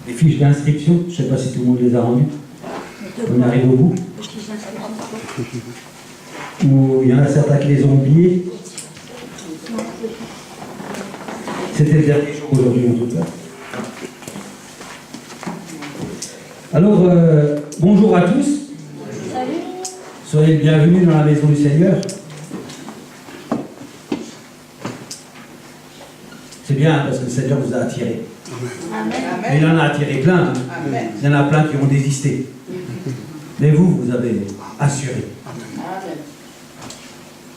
Les fiches d'inscription, je ne sais pas si tout le monde les a rendues. On arrive au bout. Ou il y en a certains qui les ont oubliés. C'était le dernier jour aujourd'hui en tout cas. Alors, bonjour à tous. Salut. Soyez les bienvenus dans la maison du Seigneur. C'est bien parce que le Seigneur vous a attirés. Amen. Mais il en a attiré plein. Hein. Amen. Il y en a plein qui ont désisté. Mais vous, vous avez assuré. Amen.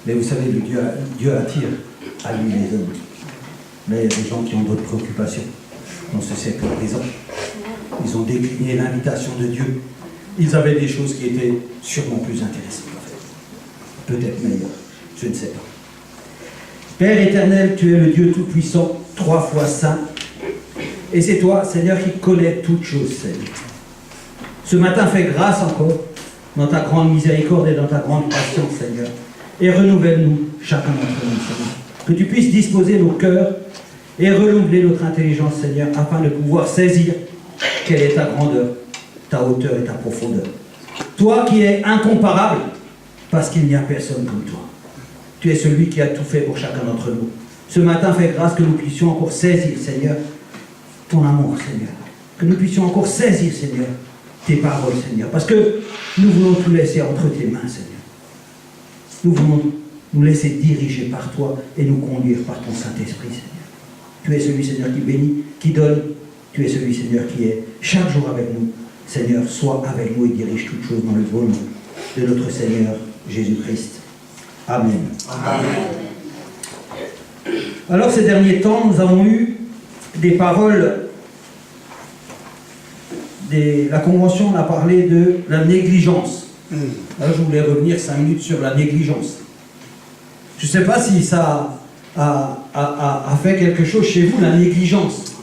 Mais vous savez, Dieu attire à lui les hommes. Mais il y a des gens qui ont d'autres préoccupations dans ce siècle présent. Ils ont décliné l'invitation de Dieu. Ils avaient des choses qui étaient sûrement plus intéressantes à faire. Peut-être meilleures, je ne sais pas. Père éternel, tu es le Dieu tout-puissant, 3 fois saint. Et c'est toi, Seigneur, qui connais toutes choses, Seigneur. Ce matin, fais grâce encore dans ta grande miséricorde et dans ta grande patience, Seigneur. Et renouvelle-nous, chacun d'entre nous, Seigneur. Que tu puisses disposer nos cœurs et renouveler notre intelligence, Seigneur, afin de pouvoir saisir quelle est ta grandeur, ta hauteur et ta profondeur. Toi qui es incomparable, parce qu'il n'y a personne comme toi. Tu es celui qui a tout fait pour chacun d'entre nous. Ce matin, fais grâce que nous puissions encore saisir, Seigneur, ton amour, Seigneur. Que nous puissions encore saisir, Seigneur, tes paroles, Seigneur. Parce que nous voulons tout laisser entre tes mains, Seigneur. Nous voulons nous laisser diriger par toi et nous conduire par ton Saint-Esprit, Seigneur. Tu es celui, Seigneur, qui bénit, qui donne. Tu es celui, Seigneur, qui est chaque jour avec nous. Seigneur, sois avec nous et dirige toutes choses dans le beau nom de notre Seigneur Jésus-Christ. Amen. Amen. Alors, ces derniers temps, nous avons eu des paroles. La Convention a parlé de la négligence. Alors, je voulais revenir 5 minutes sur la négligence. Je ne sais pas si ça a fait quelque chose chez vous, la négligence.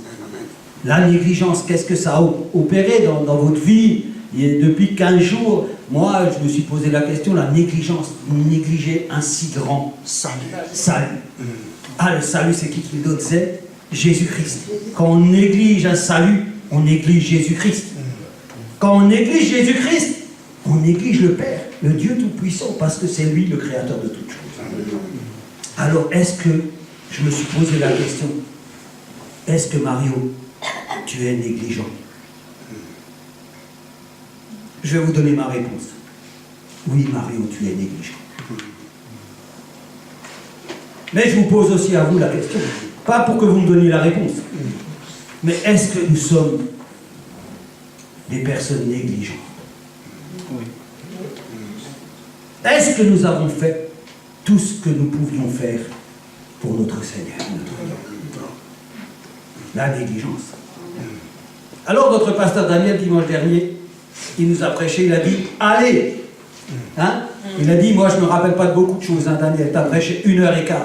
La négligence, qu'est-ce que ça a opéré dans votre vie? Et depuis 15 jours, moi, je me suis posé la question, la négligence. Négliger un si grand salut. Ah, le salut, c'est qui le donne? C'est Jésus-Christ. Quand on néglige un salut, on néglige Jésus-Christ. Quand on néglige Jésus-Christ, on néglige le Père, le Dieu Tout-Puissant, parce que c'est lui le créateur de toutes choses. Alors, est-ce que, je me suis posé la question, est-ce que Mario, tu es négligent? Je vais vous donner ma réponse. Oui, Mario, tu es négligent. Mais je vous pose aussi à vous la question, pas pour que vous me donniez la réponse, mais est-ce que nous sommes des personnes négligentes? Oui. Est-ce que nous avons fait tout ce que nous pouvions faire pour notre Seigneur? La négligence. Alors notre pasteur Daniel, dimanche dernier, il nous a prêché, il a dit « Allez !» Hein? Il a dit « Moi, je ne me rappelle pas de beaucoup de choses, hein, Daniel, tu as prêché 1h15.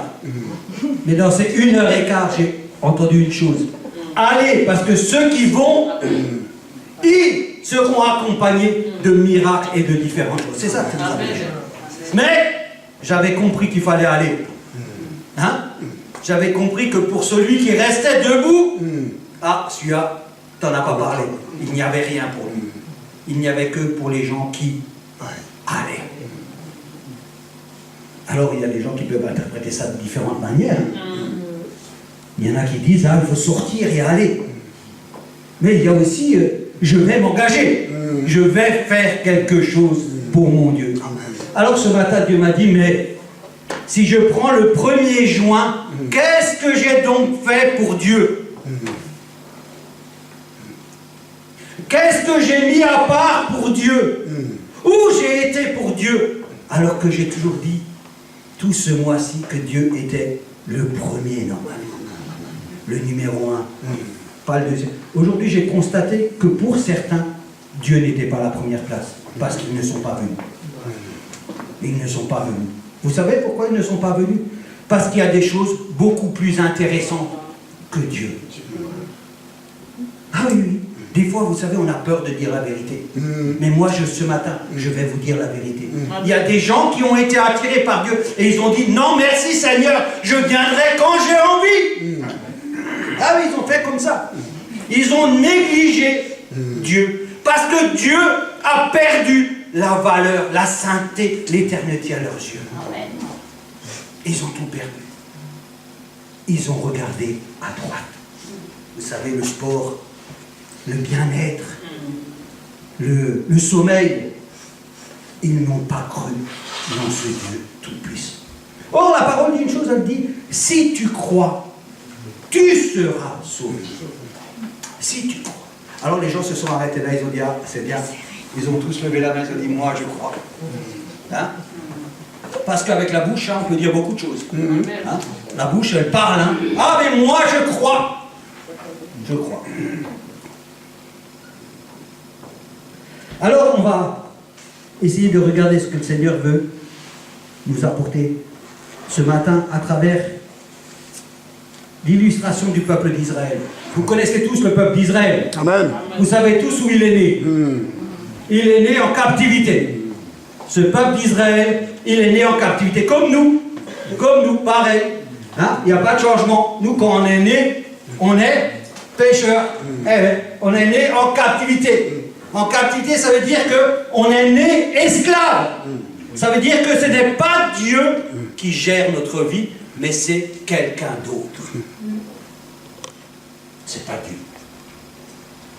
Mais dans ces 1h15, j'ai entendu une chose. Allez, parce que ceux qui vont, ils seront accompagnés de miracles et de différentes choses. » C'est ça que nous avons prêché. Mais j'avais compris qu'il fallait aller. Hein? J'avais compris que pour celui qui restait debout, ah, celui-là, tu n'en as pas parlé. Il n'y avait rien pour lui. Il n'y avait que pour les gens qui allaient. Alors, il y a des gens qui peuvent interpréter ça de différentes manières. Il y en a qui disent, ah, il faut sortir et aller. Mais il y a aussi, je vais m'engager. Je vais faire quelque chose pour mon Dieu. Alors, ce matin, Dieu m'a dit, mais si je prends le 1er juin, qu'est-ce que j'ai donc fait pour Dieu? Qu'est-ce que j'ai mis à part pour Dieu? Où j'ai été pour Dieu? Alors que j'ai toujours dit, tout ce mois-ci, que Dieu était le premier normalement. Le numéro 1. Pas le deuxième. Aujourd'hui, j'ai constaté que pour certains, Dieu n'était pas à la première place, parce qu'ils ne sont pas venus. Ils ne sont pas venus. Vous savez pourquoi ils ne sont pas venus? Parce qu'il y a des choses beaucoup plus intéressantes que Dieu. Ah oui, oui. Des fois, vous savez, on a peur de dire la vérité. Mais moi, ce matin, je vais vous dire la vérité. Il y a des gens qui ont été attirés par Dieu et ils ont dit, non, merci Seigneur, je viendrai quand j'ai envie. Ah oui, ils ont fait comme ça. Ils ont négligé Dieu. Parce que Dieu a perdu la valeur, la sainteté, l'éternité à leurs yeux. Ils ont tout perdu. Ils ont regardé à droite. Vous savez, le sport, le bien-être, le sommeil, ils n'ont pas cru dans ce Dieu tout-puissant. Or, la parole dit une chose, elle dit, si tu crois, tu seras sauvé. Si tu crois. Alors les gens se sont arrêtés là, ils ont dit, ah, c'est bien. Ils ont tous levé la main, ils ont dit, moi je crois. Hein? Parce qu'avec la bouche, hein, on peut dire beaucoup de choses. Hein? La bouche, elle parle. Hein? Ah, mais moi je crois. Je crois. Alors on va essayer de regarder ce que le Seigneur veut nous apporter ce matin à travers l'illustration du peuple d'Israël. Vous connaissez tous le peuple d'Israël. Amen. Vous savez tous où il est né. Il est né en captivité. Ce peuple d'Israël, il est né en captivité. Comme nous, pareil. Hein? Il n'y a pas de changement. Nous, quand on est né, on est pécheurs. On est né en captivité. En captivité, ça veut dire qu'on est né esclave. Ça veut dire que ce n'est pas Dieu qui gère notre vie, mais c'est quelqu'un d'autre. C'est pas Dieu.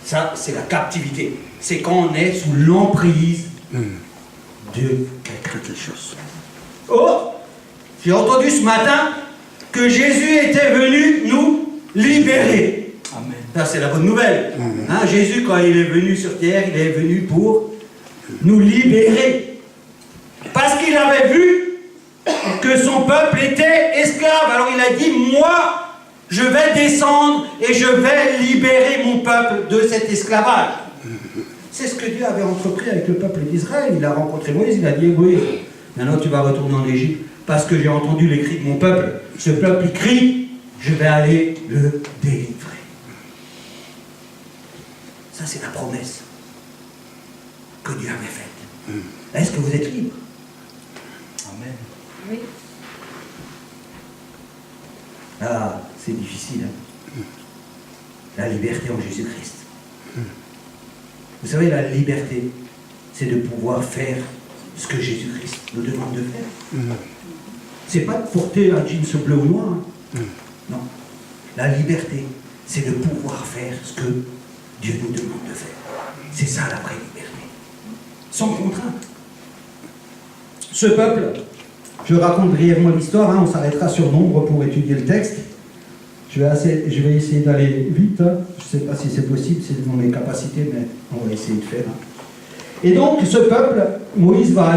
Ça, c'est la captivité. C'est quand on est sous l'emprise de quelque chose. Oh, j'ai entendu ce matin que Jésus était venu nous libérer. Amen. Ça, c'est la bonne nouvelle. Hein, Jésus, quand il est venu sur terre, il est venu pour nous libérer. Parce qu'il avait vu que son peuple était esclave. Alors il a dit, moi, je vais descendre et je vais libérer mon peuple de cet esclavage. C'est ce que Dieu avait entrepris avec le peuple d'Israël. Il a rencontré Moïse, il a dit, Moïse, maintenant tu vas retourner en Égypte parce que j'ai entendu les cris de mon peuple. Ce peuple, il crie, je vais aller le délivrer. Ça, c'est la promesse que Dieu avait faite. Est-ce que vous êtes libre? Amen. Oui. Ah, c'est difficile. Hein? La liberté en Jésus-Christ. Vous savez, la liberté, c'est de pouvoir faire ce que Jésus-Christ nous demande de faire. C'est pas de porter un jeans bleu ou noir. Hein? Non. La liberté, c'est de pouvoir faire ce que Dieu nous demande de faire. C'est ça la vraie liberté. Sans contrainte. Ce peuple, je raconte brièvement l'histoire, hein, on s'arrêtera sur Nombre pour étudier le texte. Je vais essayer d'aller vite, hein. Je ne sais pas si c'est possible, c'est dans mes capacités, mais on va essayer de faire. Hein. Et donc, ce peuple, Moïse va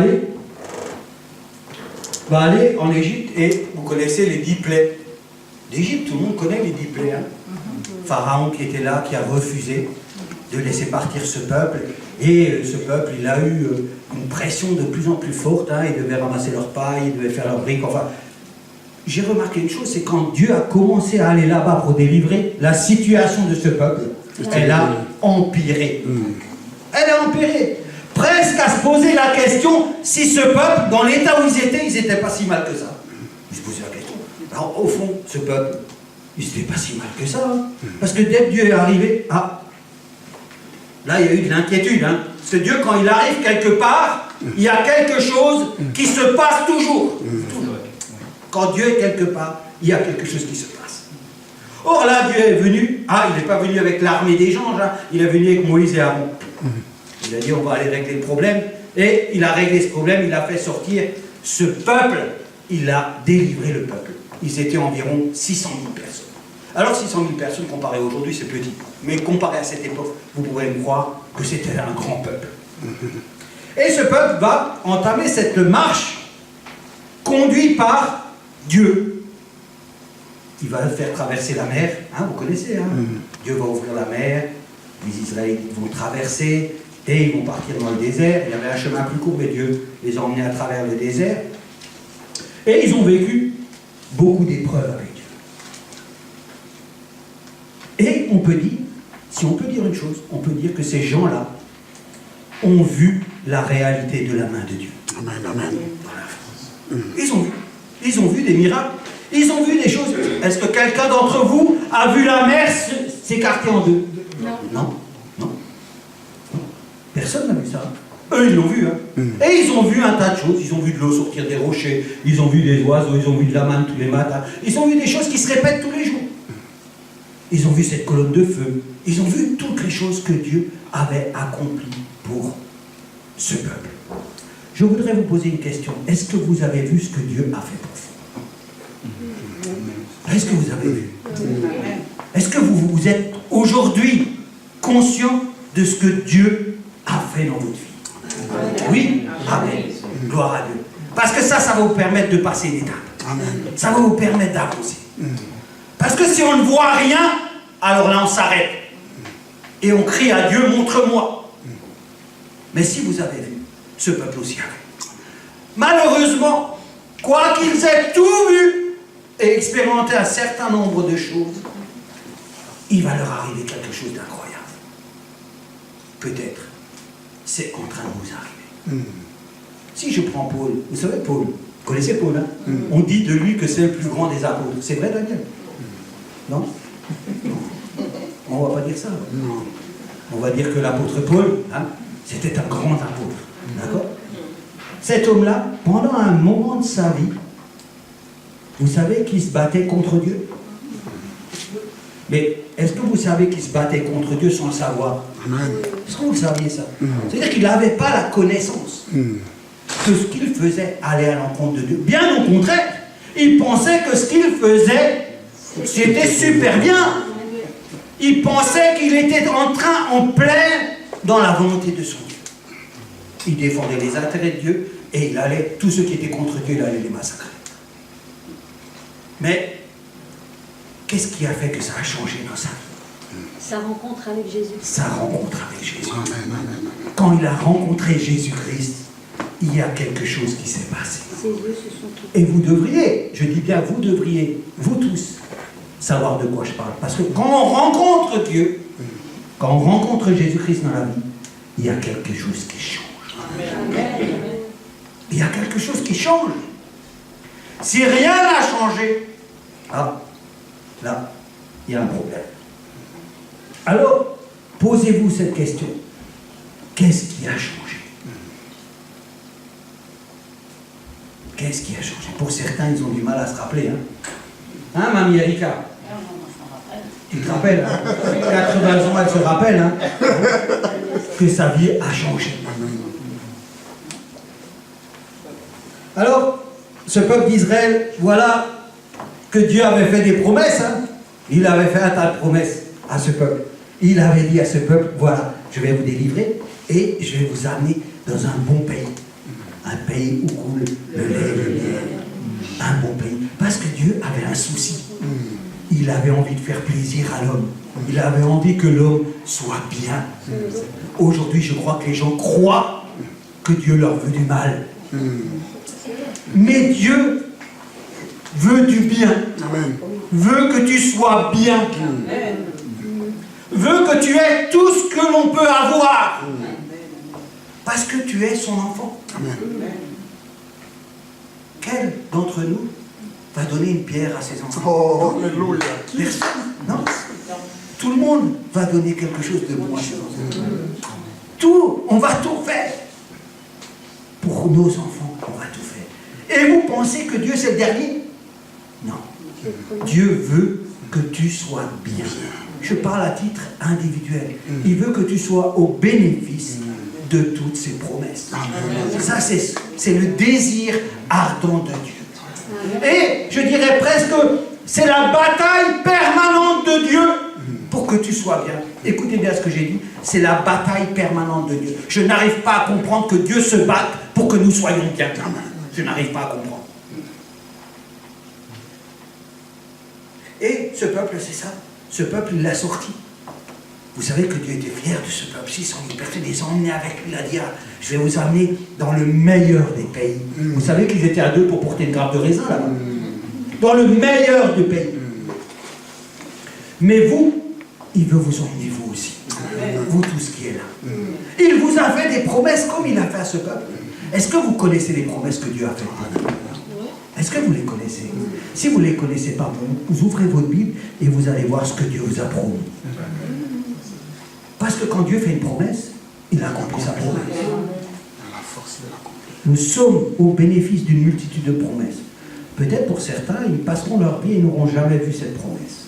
aller en Égypte, et vous connaissez les 10 plaies d'Égypte, tout le monde connaît les 10 plaies. Hein. Pharaon qui était là, qui a refusé de laisser partir ce peuple, et ce peuple, il a eu une pression de plus en plus forte, hein. Ils devaient ramasser leur paille, ils devaient faire leurs briques, enfin... J'ai remarqué une chose, c'est quand Dieu a commencé à aller là-bas pour délivrer, la situation de ce peuple, elle a empiré. Elle a empiré. Presque à se poser la question si ce peuple, dans l'état où ils n'étaient pas si mal que ça. Ils se posaient la question. Alors, au fond, ce peuple, ils n'étaient pas si mal que ça. Hein. Parce que dès que Dieu est arrivé, là, il y a eu de l'inquiétude. Hein. Parce que Dieu, quand il arrive quelque part, il y a quelque chose qui se passe toujours. Quand Dieu est quelque part, il y a quelque chose qui se passe. Or là, Dieu est venu, il n'est pas venu avec l'armée des anges, hein, il est venu avec Moïse et Aaron. Il a dit, on va aller régler le problème. Et il a réglé ce problème, il a fait sortir ce peuple, il a délivré le peuple. Ils étaient environ 600 000 personnes. Alors 600 000 personnes, comparé à aujourd'hui, c'est petit. Mais comparé à cette époque, vous pouvez me croire que c'était un grand peuple. Et ce peuple va entamer cette marche conduit par Dieu. Il va faire traverser la mer, hein, vous connaissez, hein? Dieu va ouvrir la mer, les Israélites vont traverser, Et ils vont partir dans le désert. Il y avait un chemin plus court, mais Dieu les a emmenés à travers le désert. Et ils ont vécu beaucoup d'épreuves avec Dieu. Et on peut dire, si on peut dire une chose, on peut dire que ces gens-là ont vu la réalité de la main de Dieu. Amen, amen. Voilà. Ils ont vu des miracles. Ils ont vu des choses. Est-ce que quelqu'un d'entre vous a vu la mer s'écarter en deux? Non. Non. Personne n'a vu ça. Eux, ils l'ont vu. Hein. Et ils ont vu un tas de choses. Ils ont vu de l'eau sortir des rochers. Ils ont vu des oiseaux. Ils ont vu de la manne tous les matins. Ils ont vu des choses qui se répètent tous les jours. Ils ont vu cette colonne de feu. Ils ont vu toutes les choses que Dieu avait accomplies pour ce peuple. Je voudrais vous poser une question. Est-ce que vous avez vu ce que Dieu a fait pour vous? Est-ce que vous avez vu? Est-ce que vous êtes aujourd'hui conscient de ce que Dieu a fait dans votre vie? Oui? Amen. Gloire à Dieu. Parce que ça va vous permettre de passer l'étape. Ça va vous permettre d'avancer. Parce que si on ne voit rien, alors là on s'arrête. Et on crie à Dieu, montre-moi. Mais si vous avez vu, ce peuple aussi a vu. Malheureusement, quoi qu'ils aient tout vu et expérimenté un certain nombre de choses, il va leur arriver quelque chose d'incroyable. Peut-être, c'est en train de vous arriver. Si je prends Paul, vous savez Paul, vous connaissez Paul, hein? On dit de lui que c'est le plus grand des apôtres. C'est vrai, Daniel? Non? On ne va pas dire ça. Non. On va dire que l'apôtre Paul, hein, c'était un grand apôtre. D'accord? Cet homme-là, pendant un moment de sa vie, vous savez qu'il se battait contre Dieu? Mais est-ce que vous savez qu'il se battait contre Dieu sans le savoir? Est-ce que vous le saviez ça? C'est-à-dire qu'il n'avait pas la connaissance que ce qu'il faisait allait à l'encontre de Dieu. Bien au contraire, il pensait que ce qu'il faisait, c'était super bien. Il pensait qu'il était en plein dans la volonté de son Dieu. Il défendait les intérêts de Dieu et il allait, tous ceux qui étaient contre Dieu, il allait les massacrer. Mais qu'est-ce qui a fait que ça a changé dans sa vie? Sa rencontre avec Jésus. Sa rencontre avec Jésus. Quand il a rencontré Jésus-Christ, il y a quelque chose qui s'est passé. Ses yeux se sont ouverts. Et vous devriez, je dis bien vous devriez, vous tous, savoir de quoi je parle. Parce que quand on rencontre Dieu, quand on rencontre Jésus-Christ dans la vie, il y a quelque chose qui change. Amen. Il y a quelque chose qui change. Si rien n'a changé, là, il y a un problème. Alors, posez-vous cette question. Qu'est-ce qui a changé? Qu'est-ce qui a changé? Pour certains, ils ont du mal à se rappeler. Hein, Mamie Erika? Tu te rappelles, hein? 80 ans, elle se rappelle, hein, que sa vie a changé. Alors, ce peuple d'Israël, voilà que Dieu avait fait des promesses. Hein. Il avait fait un tas de promesses à ce peuple. Il avait dit à ce peuple, voilà, je vais vous délivrer et je vais vous amener dans un bon pays. Un pays où coule le lait et le miel. Un bon pays. Parce que Dieu avait un souci. Il avait envie de faire plaisir à l'homme. Il avait envie que l'homme soit bien. Aujourd'hui, je crois que les gens croient que Dieu leur veut du mal. Mais Dieu veut du bien. Veut que tu sois bien. Veut que tu aies tout ce que l'on peut avoir. Parce que tu es son enfant. Quel d'entre nous va donner une pierre à ses enfants? Oh, alléluia. Personne. Non. Tout le monde va donner quelque chose de bon à ses enfants. Tout, on va tout faire. Pour nos enfants, on va tout faire. Et vous pensez que Dieu c'est le dernier? Non. Dieu veut que tu sois bien. Je parle à titre individuel. Il veut que tu sois au bénéfice de toutes ses promesses. Ça, c'est le désir ardent de Dieu. Et je dirais presque, c'est la bataille permanente de Dieu pour que tu sois bien. Écoutez bien ce que j'ai dit. C'est la bataille permanente de Dieu. Je n'arrive pas à comprendre que Dieu se batte pour que nous soyons bien. Je n'arrive pas à comprendre. Et ce peuple, c'est ça. Ce peuple, il l'a sorti. Vous savez que Dieu était fier de ce peuple. 600 000 personnes, ils ont emmené avec lui. Il a dit, ah, je vais vous amener dans le meilleur des pays. Vous savez qu'ils étaient à 2 pour porter une grappe de raisin là-bas. Dans le meilleur du pays. Mais vous, il veut vous emmener vous aussi. Vous tous qui êtes là. Il vous a fait des promesses comme il a fait à ce peuple. Est-ce que vous connaissez les promesses que Dieu a faites pour vous? Est-ce que vous les connaissez? Si vous ne les connaissez pas, vous ouvrez votre Bible et vous allez voir ce que Dieu vous a promis. Parce que quand Dieu fait une promesse, il accomplit sa promesse. Nous sommes au bénéfice d'une multitude de promesses. Peut-être pour certains, ils passeront leur vie et n'auront jamais vu cette promesse.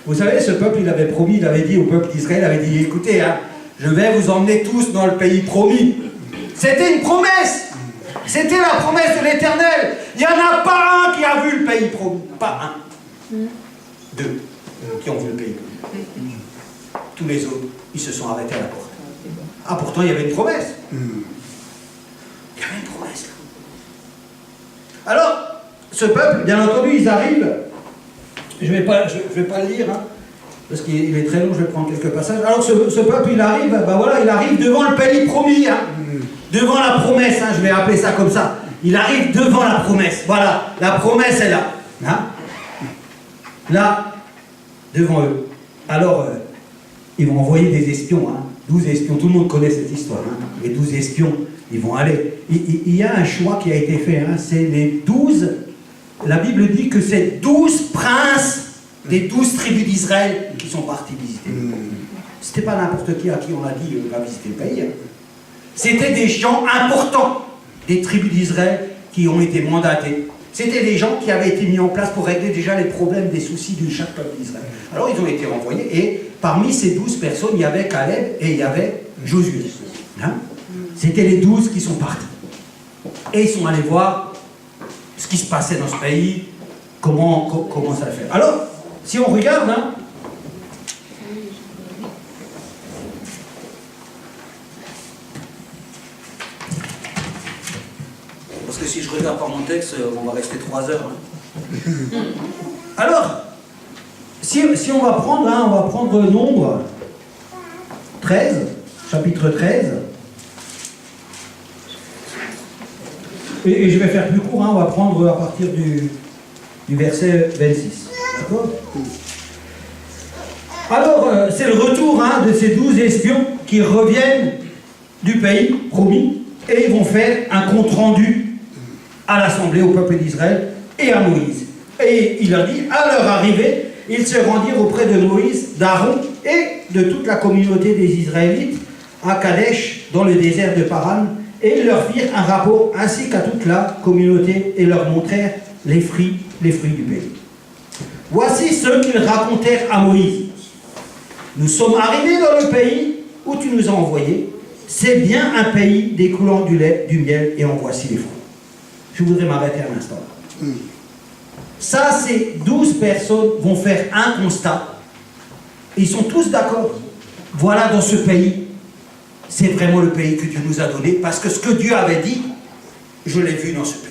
Vous savez, ce peuple, il avait promis, il avait dit au peuple d'Israël, il avait dit, écoutez, hein, je vais vous emmener tous dans le pays promis. C'était une promesse. C'était la promesse de l'Éternel. Il n'y en a pas un qui a vu le pays promis. Pas un. 2 qui ont vu le pays promis. Tous les autres, ils se sont arrêtés à la porte. Ah, pourtant, il y avait une promesse. Il y avait une promesse. Alors, ce peuple, bien entendu, ils arrivent. Je ne vais pas le lire, hein, parce qu'il est très long, je vais prendre quelques passages. Alors, ce peuple, il arrive, ben voilà, il arrive devant le pays promis. Hein. Devant la promesse, hein, je vais appeler ça comme ça. Il arrive devant la promesse. Voilà, la promesse est là. Hein? Là, devant eux. Alors, ils vont envoyer des espions. Hein? 12 espions, tout le monde connaît cette histoire. Hein? Les 12 espions, ils vont aller. Il y a un choix qui a été fait. Hein? C'est les 12. La Bible dit que c'est 12 princes des 12 tribus d'Israël qui sont partis visiter. C'était pas n'importe qui à qui on a dit va visiter le pays. Hein? C'était des gens importants des tribus d'Israël qui ont été mandatés. C'était des gens qui avaient été mis en place pour régler déjà les problèmes, des soucis de chaque peuple d'Israël. Alors ils ont été renvoyés et parmi ces 12 personnes, il y avait Caleb et il y avait Josué. Hein? C'était les 12 qui sont partis. Et ils sont allés voir ce qui se passait dans ce pays, comment ça le fait. Alors, si on regarde, hein, parce que si je regarde par mon texte, on va rester 3 heures. Hein. Alors, si on va prendre, hein, on va prendre Nombre 13, chapitre 13. Et je vais faire plus court, hein, on va prendre à partir du verset 26. D'accord? Alors, c'est le retour, hein, de ces 12 espions qui reviennent du pays promis et ils vont faire un compte-rendu à l'Assemblée, au peuple d'Israël et à Moïse. Et il a dit, à leur arrivée, ils se rendirent auprès de Moïse, d'Aaron et de toute la communauté des Israélites à Kadesh, dans le désert de Paran, et ils leur firent un rapport ainsi qu'à toute la communauté et leur montrèrent les fruits du pays. Voici ce qu'ils racontèrent à Moïse. Nous sommes arrivés dans le pays où tu nous as envoyés. C'est bien un pays découlant du lait, du miel, et en voici les fruits. Je voudrais m'arrêter un instant. Ça, ces 12 personnes vont faire un constat. Ils sont tous d'accord. Voilà, dans ce pays, c'est vraiment le pays que Dieu nous a donné, parce que ce que Dieu avait dit, je l'ai vu dans ce pays.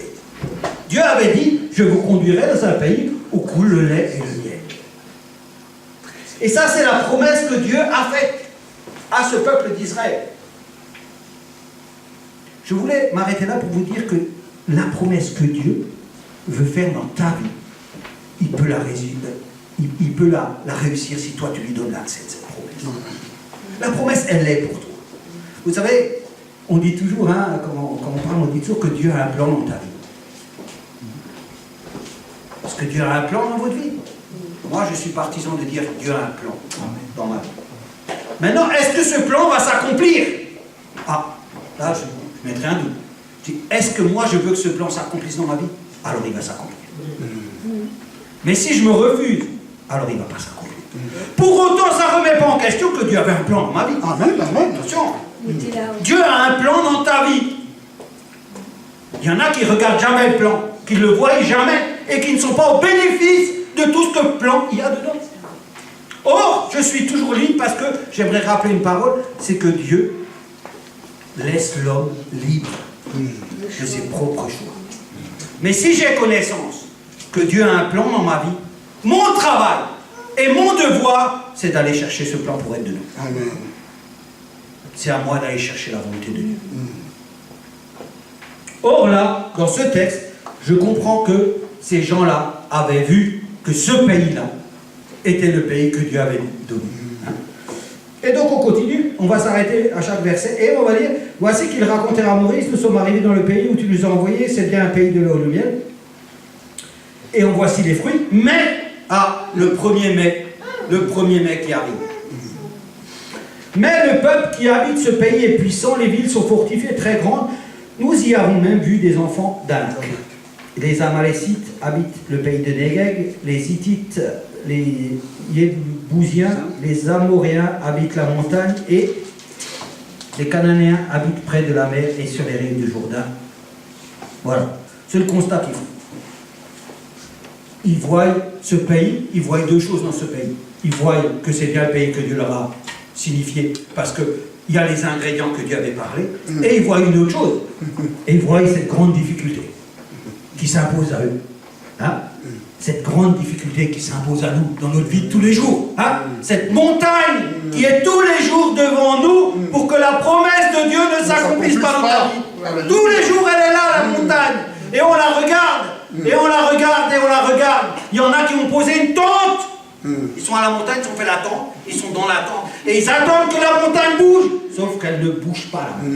Dieu avait dit, je vous conduirai dans un pays où coule le lait et le miel. Et ça, c'est la promesse que Dieu a faite à ce peuple d'Israël. Je voulais m'arrêter là pour vous dire que la promesse que Dieu veut faire dans ta vie, il peut la réussir si toi tu lui donnes l'accès de cette promesse. La promesse, elle l'est pour toi. Vous savez, on dit toujours, hein, quand on parle, on dit toujours que Dieu a un plan dans ta vie. Est-ce que Dieu a un plan dans votre vie? Moi, je suis partisan de dire Dieu a un plan dans ma vie. Maintenant, est-ce que ce plan va s'accomplir? Ah, là, je mettrai un doute. Est-ce que moi, je veux que ce plan s'accomplisse dans ma vie? Alors, il va s'accomplir. Mais si je me refuse, alors il ne va pas s'accomplir. Pour autant, ça ne remet pas en question que Dieu avait un plan dans ma vie. Amen, amen, attention. Dieu a un plan dans ta vie. Il y en a qui ne regardent jamais le plan, qui ne le voient jamais et qui ne sont pas au bénéfice de tout ce que le plan il y a dedans. Or, je suis toujours libre parce que j'aimerais rappeler une parole, c'est que Dieu laisse l'homme libre de ses propres choix. Mais si j'ai connaissance que Dieu a un plan dans ma vie, mon travail et mon devoir, c'est d'aller chercher ce plan pour être de nous. Amen. C'est à moi d'aller chercher la volonté de Dieu. Or là, dans ce texte, je comprends que ces gens-là avaient vu que ce pays-là était le pays que Dieu avait donné. Et donc on continue, on va s'arrêter à chaque verset et on va dire, voici qu'ils racontèrent à Moïse, nous sommes arrivés dans le pays où tu nous as envoyés, c'est bien un pays de l'eau et de miel. Et on voici les fruits, mais, le 1er mai qui arrive. Mais le peuple qui habite ce pays est puissant, les villes sont fortifiées, très grandes. Nous y avons même vu des enfants d'Anak. Les Amalécites habitent le pays de Négeg, les Hittites, les Yébousiens, les Amoréens habitent la montagne et les Cananéens habitent près de la mer et sur les rives du Jourdain. Voilà, c'est le constat qu'ils font. Ils voient ce pays, ils voient deux choses dans ce pays. Ils voient que c'est bien le pays que Dieu leur a signifié, parce qu'il y a les ingrédients que Dieu avait parlé, et ils voient une autre chose. Et ils voient cette grande difficulté qui s'impose à eux. Hein? Cette grande difficulté qui s'impose à nous dans notre vie de tous les jours. Hein? Cette montagne qui est tous les jours devant nous pour que la promesse de Dieu ne s'accomplisse pas dans ta vie. Tous les jours, elle est là, la montagne. Et on la regarde, et on la regarde, et on la regarde. Il y en a qui ont posé une tente. Ils sont à la montagne, ils ont fait la tente, ils sont dans la tente. Et ils attendent que la montagne bouge. Sauf qu'elle ne bouge pas là.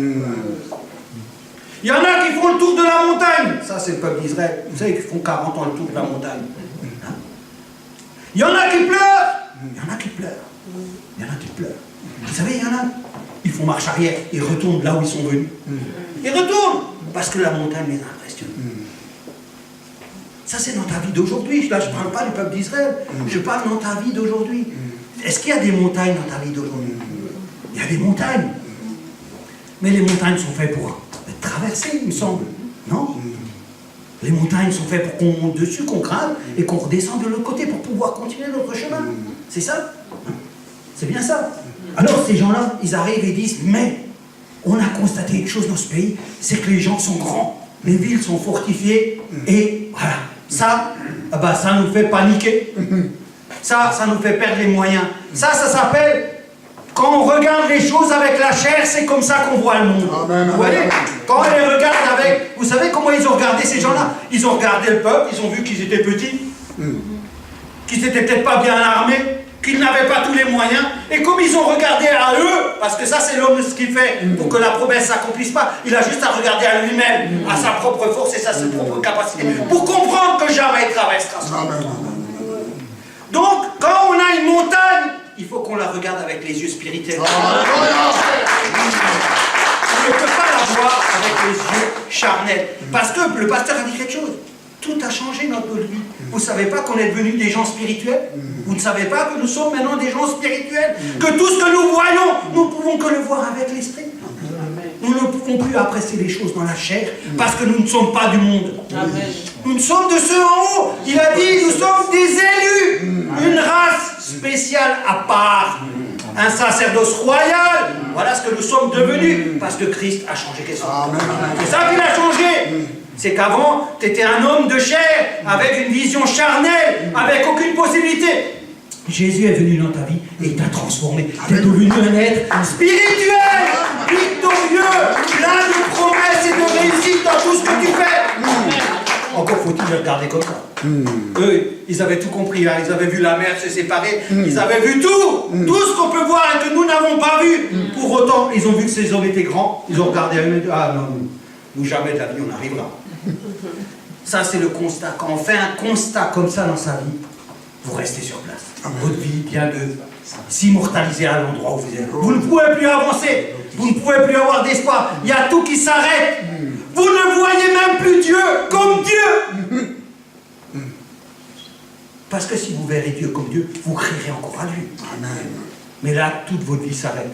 Il y en a qui font le tour de la montagne. Ça, c'est le peuple d'Israël. Vous savez qu'ils font 40 ans le tour de la montagne. Hein? Il y en a qui pleurent. Il y en a qui pleurent. Il y en a qui pleurent. Vous savez, il y en a. Ils font marche arrière. Ils retournent là où ils sont venus. Ils retournent. Parce que la montagne les impressionne. Ça, c'est dans ta vie d'aujourd'hui. Là, je ne parle pas du peuple d'Israël. Je parle dans ta vie d'aujourd'hui. Est-ce qu'il y a des montagnes dans ta vie d'aujourd'hui? Il y a des montagnes. Mais les montagnes sont faites pour être traversées, il me semble. Non? Les montagnes sont faites pour qu'on monte dessus, qu'on grimpe et qu'on redescende de l'autre côté pour pouvoir continuer notre chemin. C'est ça? C'est bien ça. Alors, ces gens-là, ils arrivent et disent, mais on a constaté une chose dans ce pays, c'est que les gens sont grands, les villes sont fortifiées et voilà. Ça, ça nous fait paniquer. Ça nous fait perdre les moyens. Ça s'appelle, quand on regarde les choses avec la chair, c'est comme ça qu'on voit le monde. Amen, vous voyez? amen. Quand on les regarde avec... Vous savez comment ils ont regardé ces gens-là? Ils ont regardé le peuple, ils ont vu qu'ils étaient petits, qu'ils n'étaient peut-être pas bien armés, qu'ils n'avaient pas tous les moyens. Et comme ils ont regardé à eux, parce que ça c'est l'homme ce qu'il fait pour que la promesse ne s'accomplisse pas, il a juste à regarder à lui-même, à sa propre force et sa propre capacité, pour comprendre que jamais il traversera ça. Donc, quand on a une montagne, il faut qu'on la regarde avec les yeux spirituels. On ne peut pas la voir avec les yeux charnels. Parce que le pasteur a dit quelque chose. Tout a changé dans notre vie. Vous ne savez pas qu'on est devenus des gens spirituels? Vous ne savez pas que nous sommes maintenant des gens spirituels? Que tout ce que nous voyons, nous ne pouvons que le voir avec l'esprit. Nous ne pouvons plus apprécier les choses dans la chair parce que nous ne sommes pas du monde. Nous sommes de ceux en haut. Il a dit, nous sommes des élus. Une race spéciale à part. Un sacerdoce royal. Voilà ce que nous sommes devenus parce que Christ a changé quelque chose. C'est ça qu'il a changé. C'est qu'avant, tu étais un homme de chair, avec une vision charnelle, avec aucune possibilité. Jésus est venu dans ta vie et il t'a transformé. Tu es devenu un être spirituel, victorieux, plein de promesses et de réussite dans tout ce que tu fais. Encore faut-il le regarder comme ça. Eux, ils avaient tout compris, hein. Ils avaient vu la mer se séparer, ils avaient vu tout, tout ce qu'on peut voir et que nous n'avons pas vu. Pour autant, ils ont vu que ces hommes étaient grands, ils ont regardé à eux et dit, ah non, nous jamais de la vie on arrivera. Ça c'est le constat. Quand on fait un constat comme ça dans sa vie, vous restez sur place. Votre vie vient de s'immortaliser à l'endroit où vous êtes. Vous ne pouvez plus avancer. Vous ne pouvez plus avoir d'espoir. Il y a tout qui s'arrête. Vous ne voyez même plus Dieu comme Dieu. Parce que si vous verrez Dieu comme Dieu, vous crierez encore à lui. Amen. Mais là, toute votre vie s'arrête.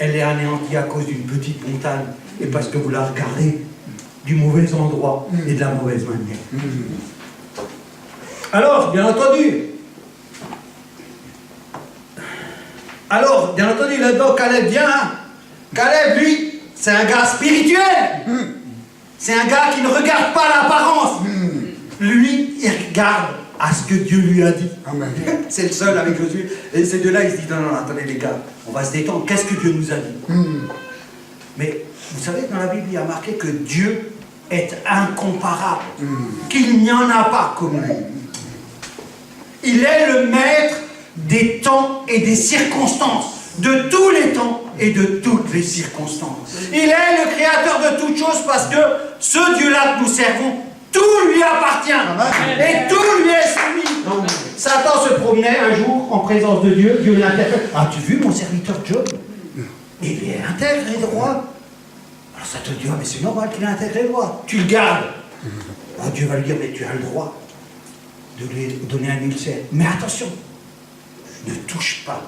Elle est anéantie à cause d'une petite montagne. Et parce que vous la regardez du mauvais endroit et de la mauvaise manière. Alors, bien entendu, là-dedans, Caleb vient. Caleb, lui, c'est un gars spirituel. C'est un gars qui ne regarde pas l'apparence. Lui, il regarde à ce que Dieu lui a dit. Amen. C'est le seul avec Josué. Et ces deux-là, ils se disent, non, non, attendez les gars, on va se détendre. Qu'est-ce que Dieu nous a dit? Mais vous savez, dans la Bible, il y a marqué que Dieu est incomparable, qu'il n'y en a pas comme lui. Il est le maître des temps et des circonstances, de tous les temps et de toutes les circonstances. Il est le créateur de toutes choses parce que ce Dieu-là que nous servons, tout lui appartient et tout lui est soumis. Satan se promenait un jour en présence de Dieu, Dieu l'interpelle. As-tu vu mon serviteur Job? Il est intègre et droit. Alors ça te dit, ah, mais c'est normal qu'il est intègre et droit. Tu le gardes. Alors Dieu va lui dire, mais tu as le droit de lui donner un ulcère. Mais attention, ne touche pas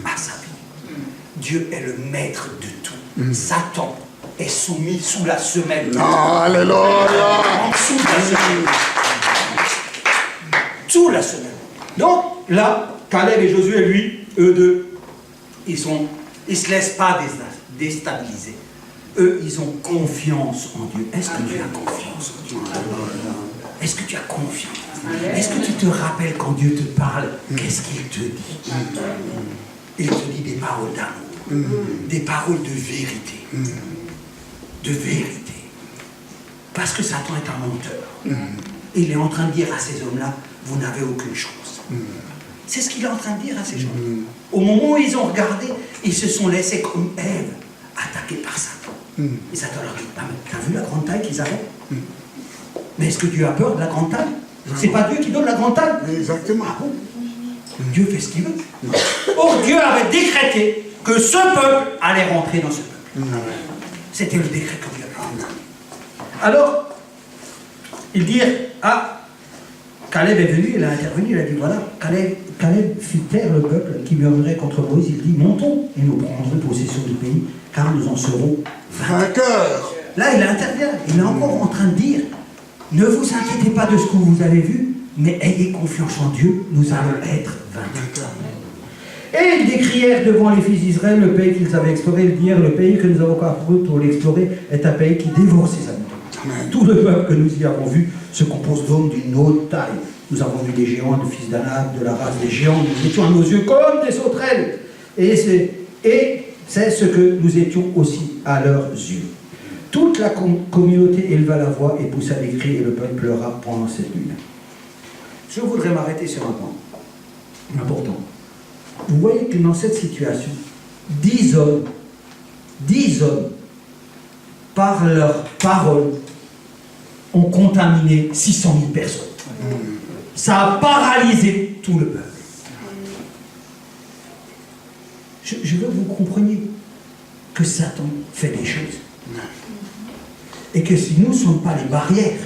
à sa vie. Dieu est le maître de tout. Satan est soumis sous la semelle. Alléluia. En dessous de la semelle. Sous la semelle. Donc là, Caleb et Josué, lui, eux deux, ils se laissent pas déstabiliser. Eux, ils ont confiance en Dieu. Est-ce que tu as confiance en Dieu? Est-ce que tu as confiance? Est-ce que tu te rappelles quand Dieu te parle, qu'est-ce qu'il te dit? Il te dit des paroles d'amour, des paroles de vérité. De vérité. Parce que Satan est un menteur. Il est en train de dire à ces hommes-là, vous n'avez aucune chance. C'est ce qu'il est en train de dire à ces gens. Au moment où ils ont regardé, ils se sont laissés comme Ève, attaqués par Satan. Et Satan leur dit, t'as vu la grande taille qu'ils avaient? Mais est-ce que Dieu a peur de la grande taille? C'est pas Dieu qui donne la grande taille? Exactement. Ah bon? Dieu fait ce qu'il veut. Or, Dieu avait décrété que ce peuple allait rentrer dans ce peuple. C'était le décret que Dieu avait fait. Alors, il dit, Caleb est venu, il a intervenu, il a dit, voilà, Caleb fit taire le peuple qui murmurait contre Moïse. Il dit, montons et nous prendrons possession du pays, car nous en serons vainqueurs. Là, il intervient, il est encore en train de dire, ne vous inquiétez pas de ce que vous avez vu, mais ayez confiance en Dieu, nous allons être vainqueurs. Et ils décrièrent devant les fils d'Israël le pays qu'ils avaient exploré. Ils dirent, le pays que nous avons parcouru pour l'explorer est un pays qui dévore ses habitants. Tout le peuple que nous y avons vu se compose d'hommes d'une haute taille. Nous avons vu des géants, des fils d'Anak, de la race des géants. Nous étions à nos yeux comme des sauterelles. Et c'est ce que nous étions aussi à leurs yeux. Toute la communauté éleva la voix et poussa des cris, et le peuple pleura pendant cette nuit. Je voudrais m'arrêter sur un point important. Vous voyez que dans cette situation, 10 hommes, par leurs paroles, ont contaminé 600 000 personnes. Ça a paralysé tout le peuple. Je veux que vous compreniez que Satan fait des choses. Et que si nous ne sommes pas les barrières,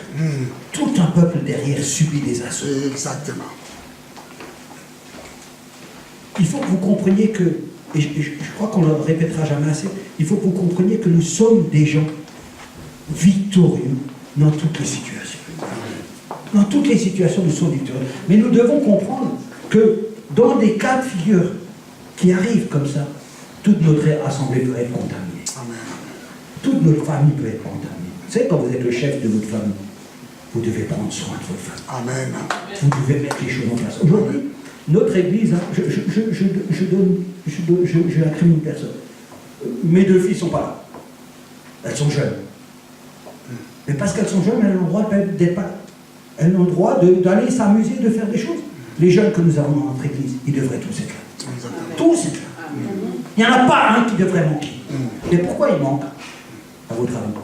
tout un peuple derrière subit des assauts. Exactement. Il faut que vous compreniez que, et je crois qu'on ne le répétera jamais assez, il faut que vous compreniez que nous sommes des gens victorieux dans toutes les situations. Dans toutes les situations, nous sommes victorieux. Mais nous devons comprendre que dans des cas de figure qui arrivent comme ça, toute notre assemblée peut être contaminée. Amen. Toute notre famille peut être contaminée. Vous savez, quand vous êtes le chef de votre famille, vous devez prendre soin de votre famille. Amen. Vous devez mettre les choses en place. Aujourd'hui, notre église, je incrimine une personne. Mes 2 filles ne sont pas là. Elles sont jeunes. Mais parce qu'elles sont jeunes, elles ont le droit d'être pas là. Elles ont le droit d'aller s'amuser, de faire des choses. Les jeunes que nous avons dans notre église, ils devraient tous être là. Tous être là. Il n'y en a pas un qui devrait manquer. Mais pourquoi il manque, à votre avis?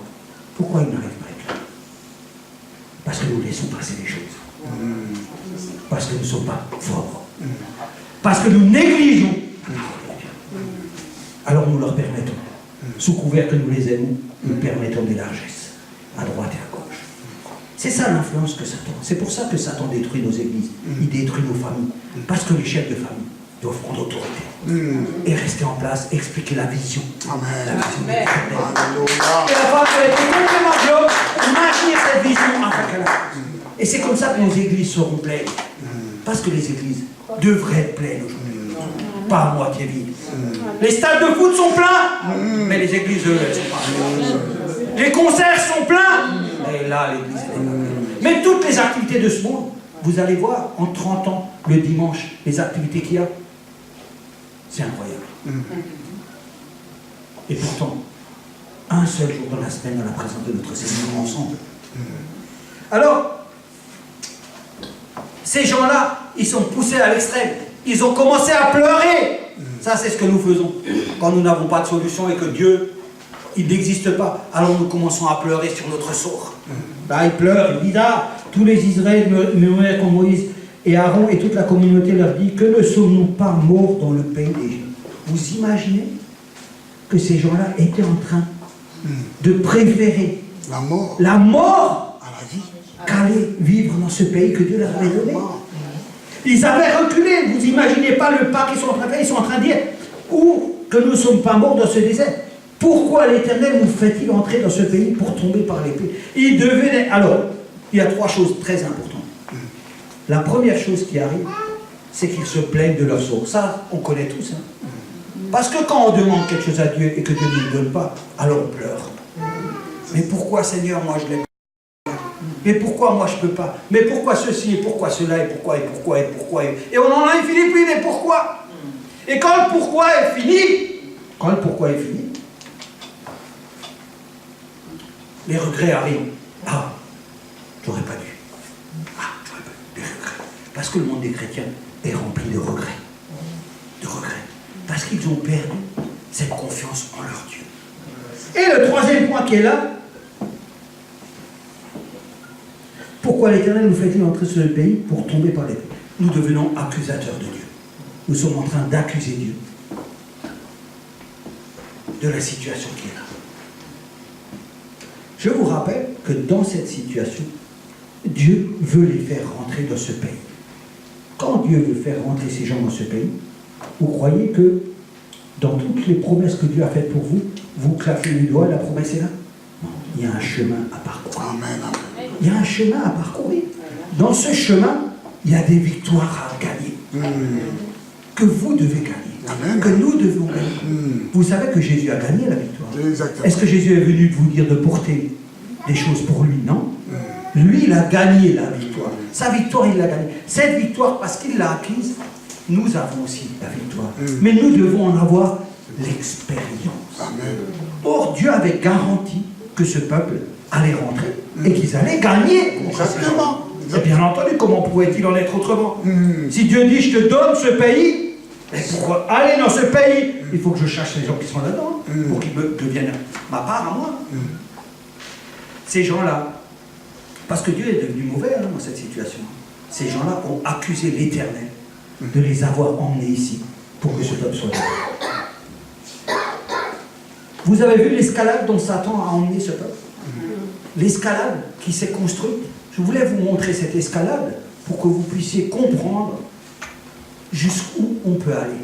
Pourquoi il n'arrive pas à être là? Parce que nous laissons passer les choses. Parce que nous ne sommes pas forts. Parce que nous négligeons. Alors nous leur permettons, sous couvert que nous les aimons, nous permettons des largesses, à droite et à gauche. C'est ça l'influence que Satan. C'est pour ça que Satan détruit nos églises, il détruit nos familles. Parce que les chefs de famille doivent prendre autorité et rester en place, expliquer la vision. Amen. La vision de Alléluia. et la femme doit être complètement job pour maintenir cette vision afin qu'elle avance. Et c'est comme ça que nos églises seront pleines. Parce que les églises devraient être pleines aujourd'hui. Pas à moitié vides. Les stades de foot sont pleins, mais les églises, eux, elles sont pas pleines. Les concerts sont pleins, et là, l'église est pleine. Mais toutes les activités de ce monde vous allez voir en 30 ans, le dimanche, les activités qu'il y a. C'est incroyable. Et pourtant, un seul jour dans la semaine, à la présence de notre Seigneur ensemble. Alors, ces gens-là, ils sont poussés à l'extrême. Ils ont commencé à pleurer. Ça, c'est ce que nous faisons. Quand nous n'avons pas de solution et que Dieu, il n'existe pas, alors nous commençons à pleurer sur notre sort. Là, ils pleurent, ils disent, ah, tous les Israéliens murmurèrent contre Moïse. Et Aaron et toute la communauté leur dit, que ne sommes-nous pas morts dans le pays d'Égypte? Vous imaginez que ces gens-là étaient en train de préférer la mort à la vie, qu'aller vivre dans ce pays que Dieu leur avait donné. Ils avaient reculé. Vous imaginez pas le pas qu'ils sont en train de faire. Ils sont en train de dire, ou que nous ne sommes pas morts dans ce désert. Pourquoi l'Éternel nous fait-il entrer dans ce pays pour tomber par l'épée? Il devenait... Alors, il y a 3 choses très importantes. La première chose qui arrive, c'est qu'ils se plaignent de leur sort. Ça, on connaît tous. Hein. Parce que quand on demande quelque chose à Dieu et que Dieu ne nous donne pas, alors on pleure. Mais pourquoi, Seigneur, moi je l'ai pas? Mais pourquoi moi je ne peux pas? Mais pourquoi ceci et pourquoi cela et pourquoi et pourquoi et pourquoi et on en a fini, puis mais pourquoi? Et quand le pourquoi est fini, les regrets arrivent. Ah, j'aurais pas dû. Ah, j'aurais pas dû. Les regrets. Parce que le monde des chrétiens est rempli de regrets. De regrets. Parce qu'ils ont perdu cette confiance en leur Dieu. Et le troisième point qui est là, pourquoi l'Éternel nous fait-il entrer sur le pays pour tomber par l'épée? Nous devenons accusateurs de Dieu. Nous sommes en train d'accuser Dieu de la situation qui est là. Je vous rappelle que dans cette situation, Dieu veut les faire rentrer dans ce pays. Quand Dieu veut faire rentrer ces gens dans ce pays, vous croyez que dans toutes les promesses que Dieu a faites pour vous, vous claquez du doigt, la promesse est là? Non, il y a un chemin à parcourir. Amen, amen. Il y a un chemin à parcourir. Dans ce chemin, il y a des victoires à gagner. Que vous devez gagner. Amen. Que nous devons gagner. Vous savez que Jésus a gagné la victoire. Exactement. Est-ce que Jésus est venu vous dire de porter des choses pour lui? Non. Lui, il a gagné la victoire. Sa victoire, il l'a gagnée. Cette victoire, parce qu'il l'a acquise, nous avons aussi la victoire. Mais nous devons en avoir l'expérience. Amen. Or, Dieu avait garanti que ce peuple allait rentrer et qu'ils allaient gagner. Exactement. Et bien entendu, comment pouvait-il en être autrement? Si Dieu dit, je te donne ce pays, et pour aller dans ce pays, il faut que je cherche les gens qui sont là-dedans, pour qu'ils me deviennent ma part à moi. Ces gens-là, parce que Dieu est devenu mauvais dans cette situation, ces gens-là ont accusé l'Éternel de les avoir emmenés ici pour que ce peuple soit là. Vous avez vu l'escalade dont Satan a emmené ce peuple? L'escalade qui s'est construite. Je voulais vous montrer cette escalade pour que vous puissiez comprendre jusqu'où on peut aller.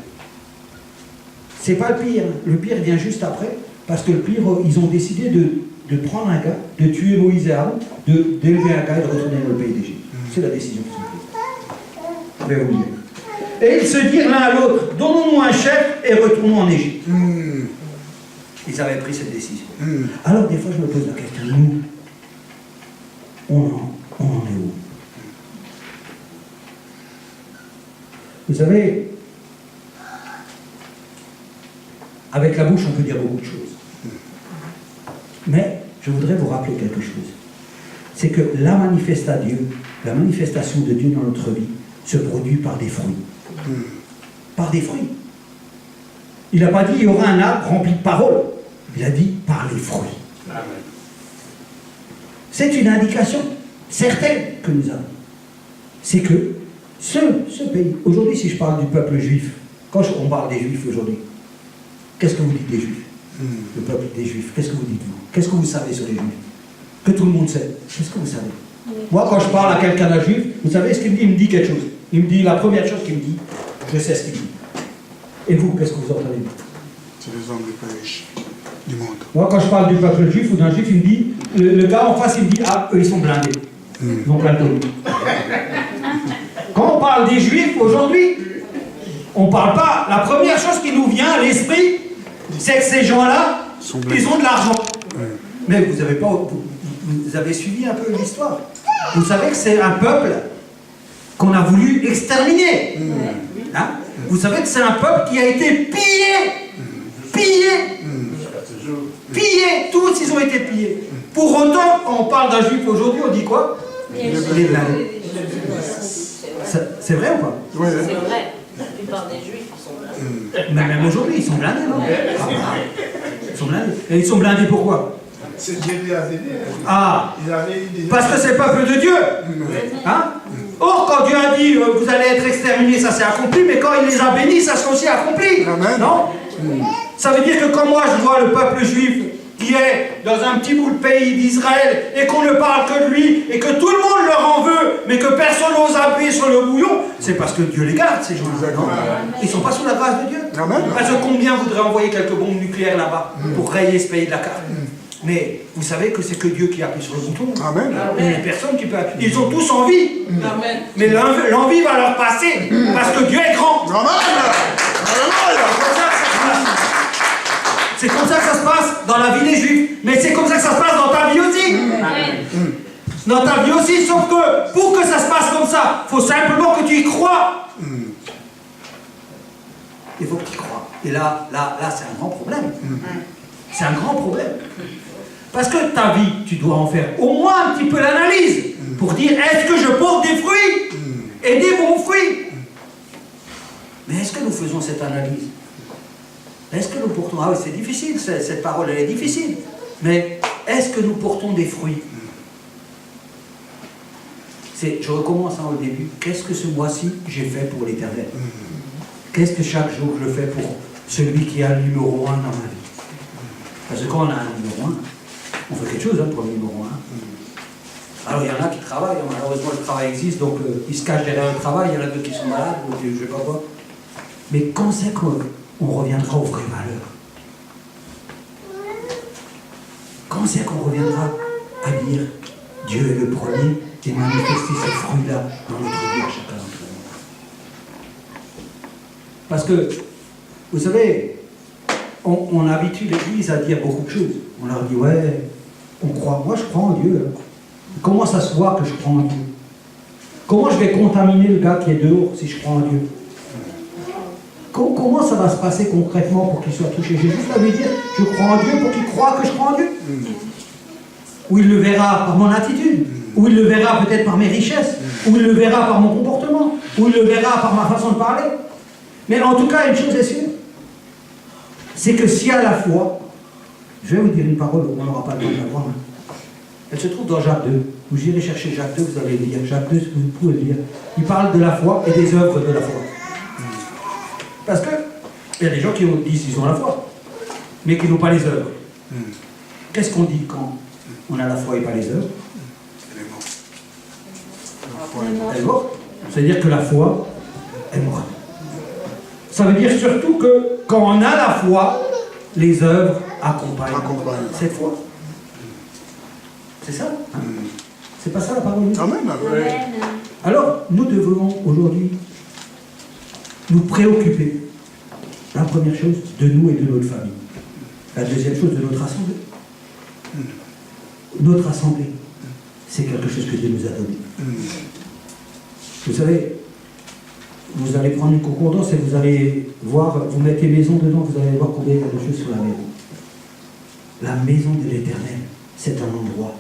C'est pas le pire. Le pire vient juste après, parce que le pire, ils ont décidé de prendre un gars, de tuer Moïse et Aaron, d'élever un gars et de retourner dans le pays d'Égypte. C'est la décision qu'ils ont prise. Je vais vous dire. Et ils se dirent l'un à l'autre, donnons-nous un chef et retournons en Égypte. Ils avaient pris cette décision. Alors des fois je me pose la question, nous, on en est où? Vous savez, avec la bouche on peut dire beaucoup de choses. Mais je voudrais vous rappeler quelque chose. C'est que la manifestation de Dieu dans notre vie se produit par des fruits. Par des fruits. Il n'a pas dit il y aura un arbre rempli de paroles. Il a dit par les fruits. Amen. C'est une indication certaine que nous avons. C'est que ce pays, aujourd'hui si je parle du peuple juif, quand on parle des juifs aujourd'hui, qu'est-ce que vous dites des juifs? Le peuple des juifs, qu'est-ce que vous dites vous? Qu'est-ce que vous savez sur les juifs? Que tout le monde sait. Qu'est-ce que vous savez? Moi quand je parle à quelqu'un d'un juif, vous savez ce qu'il me dit? Il me dit quelque chose. Il me dit la première chose qu'il me dit, je sais ce qu'il dit. Et vous, qu'est-ce que vous entendez? C'est les hommes les plus riches du monde. Moi, quand je parle du peuple juif ou d'un juif, il me dit, le gars en face, il me dit, ah, eux, ils sont blindés. Ils ont plein de dos. Quand on parle des juifs aujourd'hui, on ne parle pas. La première chose qui nous vient à l'esprit, c'est que ces gens-là, ils ont de l'argent. Mais vous avez suivi un peu l'histoire. Vous savez que c'est un peuple qu'on a voulu exterminer. Hein? Vous savez que c'est un peuple qui a été pillé. Pillés, tous ils ont été pillés. Pour autant, quand on parle d'un juif aujourd'hui, on dit quoi? Les blindés. C'est vrai ou pas? C'est vrai. La plupart des juifs sont blindés. Mais même aujourd'hui, ils sont blindés, non? Ils sont blindés. Et ils sont blindés pourquoi? C'est Dieu qui a aidé. Ah, Il avait eu des... parce que c'est le peuple de Dieu. Hein? Or, quand Dieu a dit vous allez être exterminés, ça s'est accompli, mais quand il les a bénis, ça s'est aussi accompli. Amen. Non? Ça veut dire que quand moi je vois le peuple juif qui est dans un petit bout de pays d'Israël et qu'on ne parle que de lui et que tout le monde leur en veut, mais que personne n'ose appuyer sur le bouillon, c'est parce que Dieu les garde, ces gens-là. Non? Ils ne sont pas sous la grâce de Dieu. Amen. Parce que combien voudraient envoyer quelques bombes nucléaires là-bas pour rayer ce pays de la carte? Mais vous savez que c'est que Dieu qui appuie sur le bouton. Amen. Il n'y a personne qui peut appuyer. Ils ont tous envie. Amen. Mais l'envie va leur passer. Parce que Dieu est grand. Amen. Alléluia. C'est comme ça que ça se passe dans la vie des Juifs. Mais c'est comme ça que ça se passe dans ta vie aussi. Dans ta vie aussi, sauf que pour que ça se passe comme ça, il faut simplement que tu y crois. Il faut que tu y crois. Et là c'est un grand problème. C'est un grand problème. Parce que ta vie, tu dois en faire au moins un petit peu l'analyse pour dire est-ce que je porte des fruits et des bons fruits. Mais est-ce que nous faisons cette analyse? Est-ce que nous portons... Ah oui, c'est difficile, cette parole, elle est difficile. Mais est-ce que nous portons des fruits? Je recommence au début. Qu'est-ce que ce mois-ci, j'ai fait pour l'Éternel? Qu'est-ce que chaque jour, je fais pour celui qui a le numéro 1 dans ma vie? Parce que quand on a un numéro 1, on fait quelque chose pour le numéro 1. Alors il y en a qui travaillent, malheureusement le travail existe, donc ils se cachent derrière le travail, il y en a d'autres qui sont malades, donc je ne sais pas quoi. Mais quand c'est qu'on reviendra aux vraies valeurs? Quand c'est qu'on reviendra à dire Dieu est le premier et manifester ce fruit-là dans notre vie à chacun d'entre nous? Parce que, vous savez, on habitue l'Église à dire beaucoup de choses. On leur dit, ouais, on croit. Moi, je crois en Dieu. Hein. Comment ça se voit que je crois en Dieu? Comment je vais contaminer le gars qui est dehors si je crois en Dieu? Comment ça va se passer concrètement pour qu'il soit touché? J'ai juste à lui dire, je crois en Dieu pour qu'il croie que je crois en Dieu. Ou il le verra par mon attitude. Ou il le verra peut-être par mes richesses. Ou il le verra par mon comportement. Ou il le verra par ma façon de parler. Mais en tout cas, une chose est sûre. C'est que si à la foi, je vais vous dire une parole, on n'aura pas le temps de la voir, elle se trouve dans Jacques 2. Vous irez chercher Jacques 2, vous allez le lire. Jacques 2, vous pouvez le lire. Il parle de la foi et des œuvres de la foi. Parce que il y a des gens qui disent qu'ils ont la foi, mais qui n'ont pas les œuvres. Qu'est-ce qu'on dit quand on a la foi et pas les œuvres? Elle est morte. C'est-à-dire que la foi est morte. Ça veut dire surtout que quand on a la foi, les œuvres accompagnent cette foi. C'est ça? Hein? C'est pas ça la parole? Amen. Alors, nous devons aujourd'hui nous préoccuper, la première chose, de nous et de notre famille. La deuxième chose, de notre assemblée. Notre assemblée, c'est quelque chose que Dieu nous a donné. Vous savez, vous allez prendre une concordance et vous allez voir, vous mettez maison dedans, vous allez voir combien il y a de choses sur la maison. La maison de l'Éternel, c'est un endroit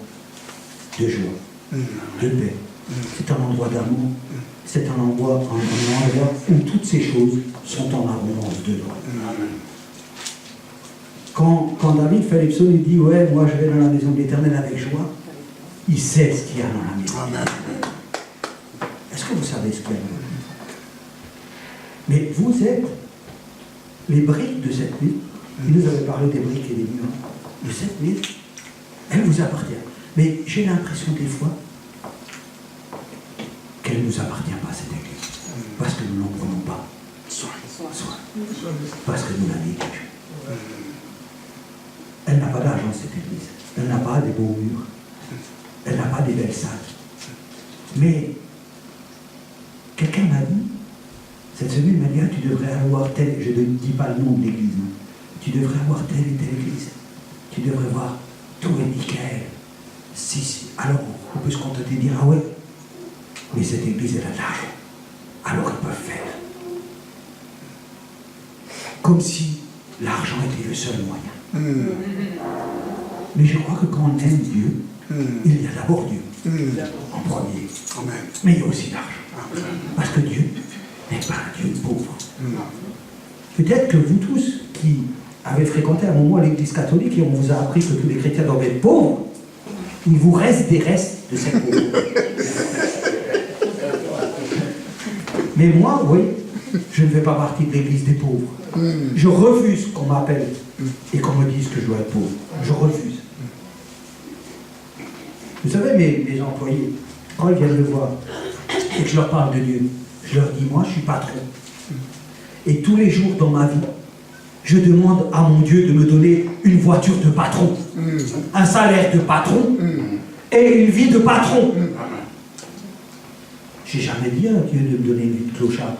de joie, de paix. C'est un endroit d'amour. C'est un endroit où toutes ces choses sont en abondance dedans. Quand David fait les psaumes, il dit ouais, moi je vais dans la maison de l'Éternel avec joie. Il sait ce qu'il y a dans la maison. Est-ce que vous savez ce qu'il y a dans la maison? Mais vous êtes les briques de cette ville. Il nous avait parlé des briques et des murs. De cette ville, elle vous appartient. Mais j'ai l'impression des fois qu'elle ne nous appartient pas, cette église. Parce que nous n'en prenons pas soin. Parce que nous la négligeons. Elle n'a pas d'argent, cette église. Elle n'a pas des beaux murs. Elle n'a pas des belles salles. Mais quelqu'un m'a dit, cette semaine, il m'a dit, ah, tu devrais avoir telle, je ne dis pas le nom de l'église, hein. Tu devrais avoir telle et telle église. Tu devrais voir, tout est nickel. Si. Alors, on peut se contenter de dire, ah ouais, Mais cette église, elle a de l'argent. Alors ils peuvent faire. Comme si l'argent était le seul moyen. Mais je crois que quand on aime Dieu, il y a d'abord Dieu, en premier. Amen. Mais il y a aussi l'argent. Parce que Dieu n'est pas un Dieu pauvre. Peut-être que vous tous qui avez fréquenté à un moment l'église catholique et on vous a appris que tous les chrétiens doivent être pauvres, il vous reste des restes de cette pauvreté. Mais moi, oui, je ne fais pas partie de l'église des pauvres. Je refuse qu'on m'appelle et qu'on me dise que je dois être pauvre. Je refuse. Vous savez, mes employés, quand ils viennent me voir et que je leur parle de Dieu, je leur dis, moi, je suis patron. Et tous les jours dans ma vie, je demande à mon Dieu de me donner une voiture de patron, un salaire de patron et une vie de patron. J'ai jamais dit à Dieu de me donner une vie de clochard.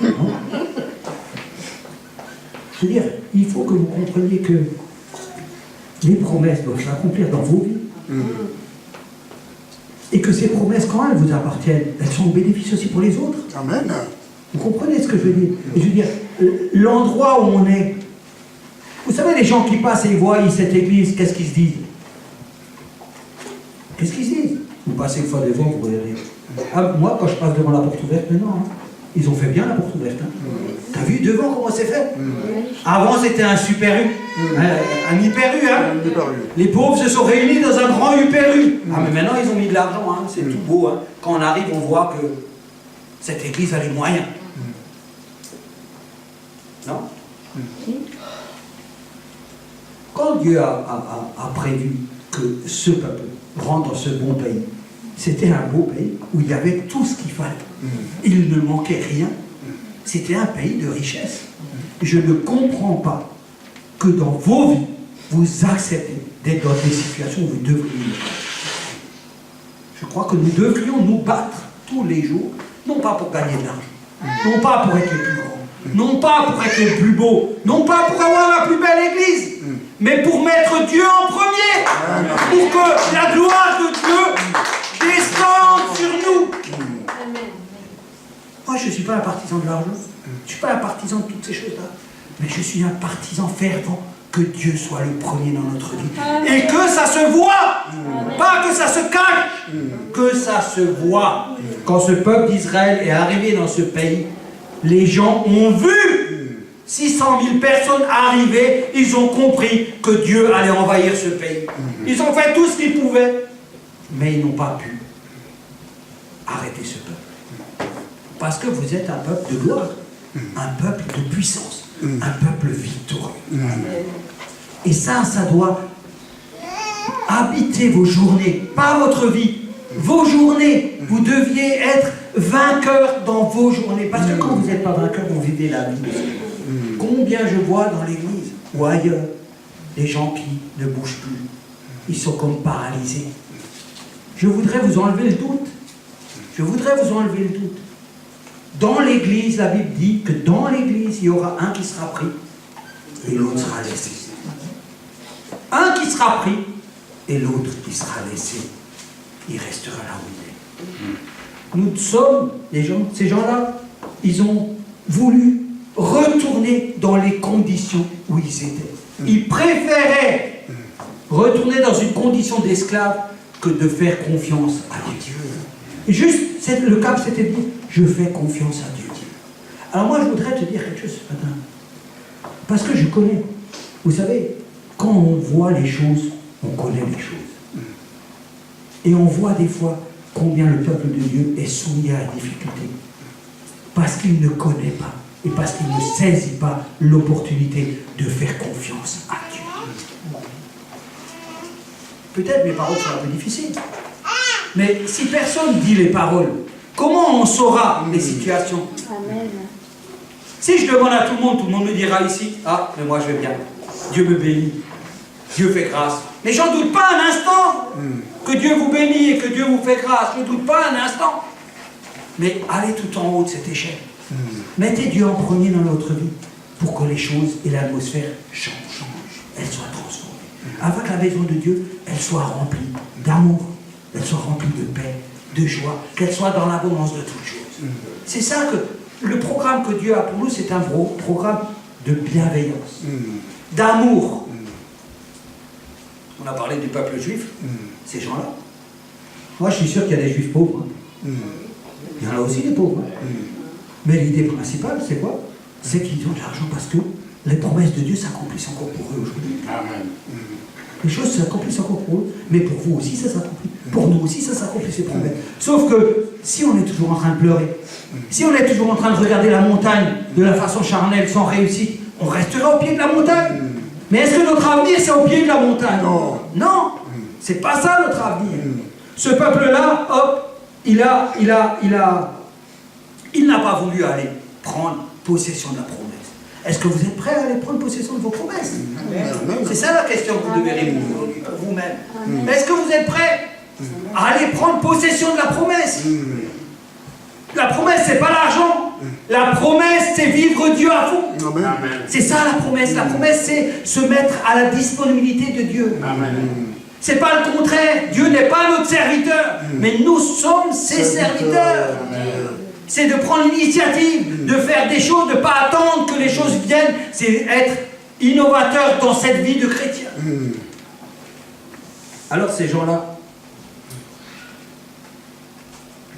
Non. Je veux dire, il faut que vous compreniez que les promesses doivent s'accomplir dans vos vies. Et que ces promesses, quand elles vous appartiennent, elles sont au bénéfice aussi pour les autres. Amen. Vous comprenez ce que je veux dire? Et je veux dire, l'endroit où on est, vous savez, les gens qui passent et voient cette église, qu'est-ce qu'ils se disent? Qu'est-ce qu'ils se disent? Vous passez une fois devant, vous regardez. Ah, moi, quand je passe devant la porte ouverte, maintenant, ils ont fait bien la porte ouverte. T'as vu devant comment c'est fait? Avant, c'était un super U, un hyper U. Les pauvres se sont réunis dans un grand hyper U. Ah, mais maintenant, ils ont mis de l'argent, c'est tout beau. Quand on arrive, on voit que cette église a les moyens. Non? Quand Dieu a prévu que ce peuple rentre dans ce bon pays, c'était un beau pays où il y avait tout ce qu'il fallait. Il ne manquait rien. C'était un pays de richesse. Je ne comprends pas que dans vos vies, vous acceptez d'être dans des situations où vous devriez. Je crois que nous devrions nous battre tous les jours, non pas pour gagner de l'argent, non pas pour être les plus grands, non pas pour être les plus beaux, non pas pour avoir la plus belle église, mais pour mettre Dieu en premier, pour que la gloire de Dieu descende sur nous. Moi, je ne suis pas un partisan de l'argent, je ne suis pas un partisan de toutes ces choses-là, mais je suis un partisan fervent que Dieu soit le premier dans notre vie. Et que ça se voit, pas que ça se cache, que ça se voit. Quand ce peuple d'Israël est arrivé dans ce pays, les gens ont vu 600 000 personnes arriver, ils ont compris que Dieu allait envahir ce pays. Ils ont fait tout ce qu'ils pouvaient, mais ils n'ont pas pu arrêter ce peuple. Parce que vous êtes un peuple de gloire, un peuple de puissance, un peuple victorieux. Et ça doit habiter vos journées, pas votre vie, vos journées. Vous deviez être vainqueur dans vos journées. Parce que quand vous n'êtes pas vainqueur, vous vivez la vie. Combien je vois dans l'église ou ailleurs des gens qui ne bougent plus. Ils sont comme paralysés. Je voudrais vous enlever le doute. Je voudrais vous enlever le doute. Dans l'église, la Bible dit que dans l'église, il y aura un qui sera pris et l'autre sera laissé. Un qui sera pris et l'autre qui sera laissé. Il restera là où il est. Nous sommes des gens, ces gens-là, ils ont voulu retourner dans les conditions où ils étaient. Ils préféraient retourner dans une condition d'esclave que de faire confiance à Dieu. Et juste, le cap, c'était de dire, je fais confiance à Dieu. Alors moi, je voudrais te dire quelque chose ce matin. Parce que je connais. Vous savez, quand on voit les choses, on connaît les choses. Et on voit des fois combien le peuple de Dieu est soumis à la difficulté. Parce qu'il ne connaît pas. Et parce qu'il ne saisit pas l'opportunité de faire confiance à Dieu. Peut-être mes paroles sont un peu difficiles. Mais si personne dit les paroles, comment on saura les situations? Amen. Si je demande à tout le monde me dira ici, ah, mais moi je vais bien. Dieu me bénit. Dieu fait grâce. Mais j'en doute pas un instant que Dieu vous bénit et que Dieu vous fait grâce. Je ne doute pas un instant. Mais allez tout en haut de cette échelle. Mettez Dieu en premier dans notre vie pour que les choses et l'atmosphère changent. Elles soient transformées. Afin que la maison de Dieu, elle soit remplie d'amour, elle soit remplie de paix, de joie, qu'elle soit dans l'abondance de toutes choses. C'est ça que le programme que Dieu a pour nous, c'est un programme de bienveillance, d'amour. On a parlé du peuple juif, ces gens-là. Moi, je suis sûr qu'il y a des juifs pauvres. Il y en a aussi des pauvres. Mais l'idée principale, c'est quoi? C'est qu'ils ont de l'argent parce que les promesses de Dieu s'accomplissent encore pour eux aujourd'hui. Amen. Les choses s'accomplissent encore pour eux, mais pour vous aussi, ça s'accomplit. Pour nous aussi, ça s'accomplit, ces promesses. Sauf que si on est toujours en train de pleurer, si on est toujours en train de regarder la montagne de la façon charnelle, sans réussite, on restera au pied de la montagne. Mais est-ce que notre avenir, c'est au pied de la montagne? Non. Non, c'est pas ça notre avenir. Ce peuple-là, hop, il n'a pas voulu aller prendre possession de la promesse. Est-ce que vous êtes prêts à aller prendre possession de vos promesses? C'est ça la question que vous devez répondre aujourd'hui pour vous-même. Est-ce que vous êtes prêts à aller prendre possession de la promesse? La promesse, c'est pas l'argent. La promesse, c'est vivre Dieu à fond. Amen. C'est ça la promesse. La promesse, c'est se mettre à la disponibilité de Dieu. Amen. C'est pas le contraire. Dieu n'est pas notre serviteur, mais nous sommes ses serviteurs. C'est de prendre l'initiative, de faire des choses, de ne pas attendre que les choses viennent. C'est être innovateur dans cette vie de chrétien. Alors ces gens-là,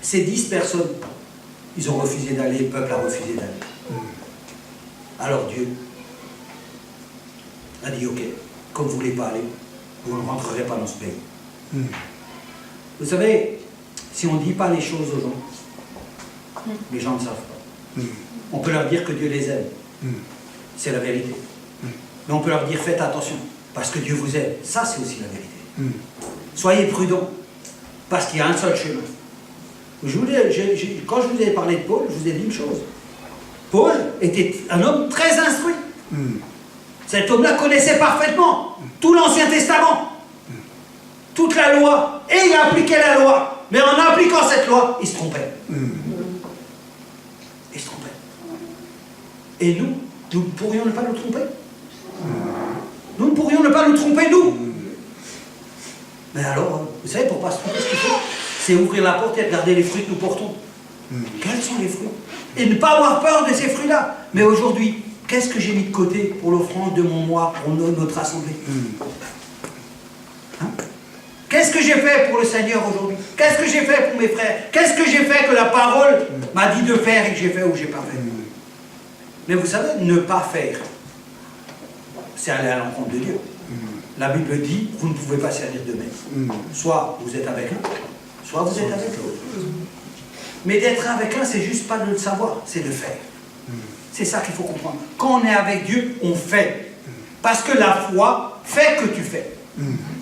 ces 10 personnes, ils ont refusé d'aller, le peuple a refusé d'aller. Alors Dieu a dit, ok, comme vous ne voulez pas aller, vous ne rentrerez pas dans ce pays. Vous savez, si on ne dit pas les choses aux gens, les gens ne savent pas. On peut leur dire que Dieu les aime. C'est la vérité. Mais on peut leur dire, faites attention, parce que Dieu vous aime. Ça, c'est aussi la vérité. Soyez prudents, parce qu'il y a un seul chemin. Quand je vous ai parlé de Paul, je vous ai dit une chose. Paul était un homme très instruit. Cet homme-là connaissait parfaitement tout l'Ancien Testament, toute la loi, et il appliquait la loi. Mais en appliquant cette loi, il se trompait. Il se trompait. Et nous ne pourrions ne pas nous tromper. Nous ne pourrions ne pas nous tromper, nous. Mais alors, vous savez, pour ne pas se tromper, ce qu'il faut, c'est ouvrir la porte et regarder les fruits que nous portons. Quels sont les fruits? Et ne pas avoir peur de ces fruits-là. Mais aujourd'hui, qu'est-ce que j'ai mis de côté pour l'offrande de mon mois, pour notre assemblée? Hein? Qu'est-ce que j'ai fait pour le Seigneur aujourd'hui? Qu'est-ce que j'ai fait pour mes frères? Qu'est-ce que j'ai fait que la parole m'a dit de faire et que j'ai fait ou j'ai pas fait? Mais vous savez, ne pas faire, c'est aller à l'encontre de Dieu. La Bible dit, vous ne pouvez pas servir de maître. Soit vous êtes avec l'un, soit vous êtes avec l'autre. Mais d'être avec l'un, c'est juste pas de le savoir, c'est de faire. C'est ça qu'il faut comprendre. Quand on est avec Dieu, on fait. Parce que la foi fait que tu fais.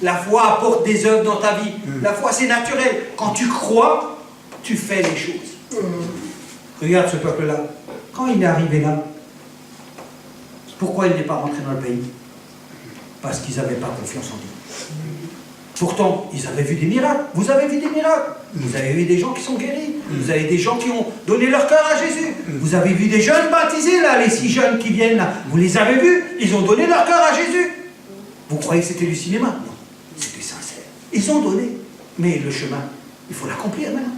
La foi apporte des œuvres dans ta vie. La foi, c'est naturel. Quand tu crois, tu fais les choses. Regarde ce peuple-là. Quand il est arrivé là, pourquoi il n'est pas rentré dans le pays? Parce qu'ils n'avaient pas confiance en Dieu. Pourtant, ils avaient vu des miracles. Vous avez vu des miracles. Vous avez vu des gens qui sont guéris. Vous avez des gens qui ont donné leur cœur à Jésus. Vous avez vu des jeunes baptisés, là, les 6 jeunes qui viennent là. Vous les avez vus. Ils ont donné leur cœur à Jésus. Vous croyez que c'était du cinéma? Non. C'était sincère. Ils ont donné. Mais le chemin, il faut l'accomplir maintenant.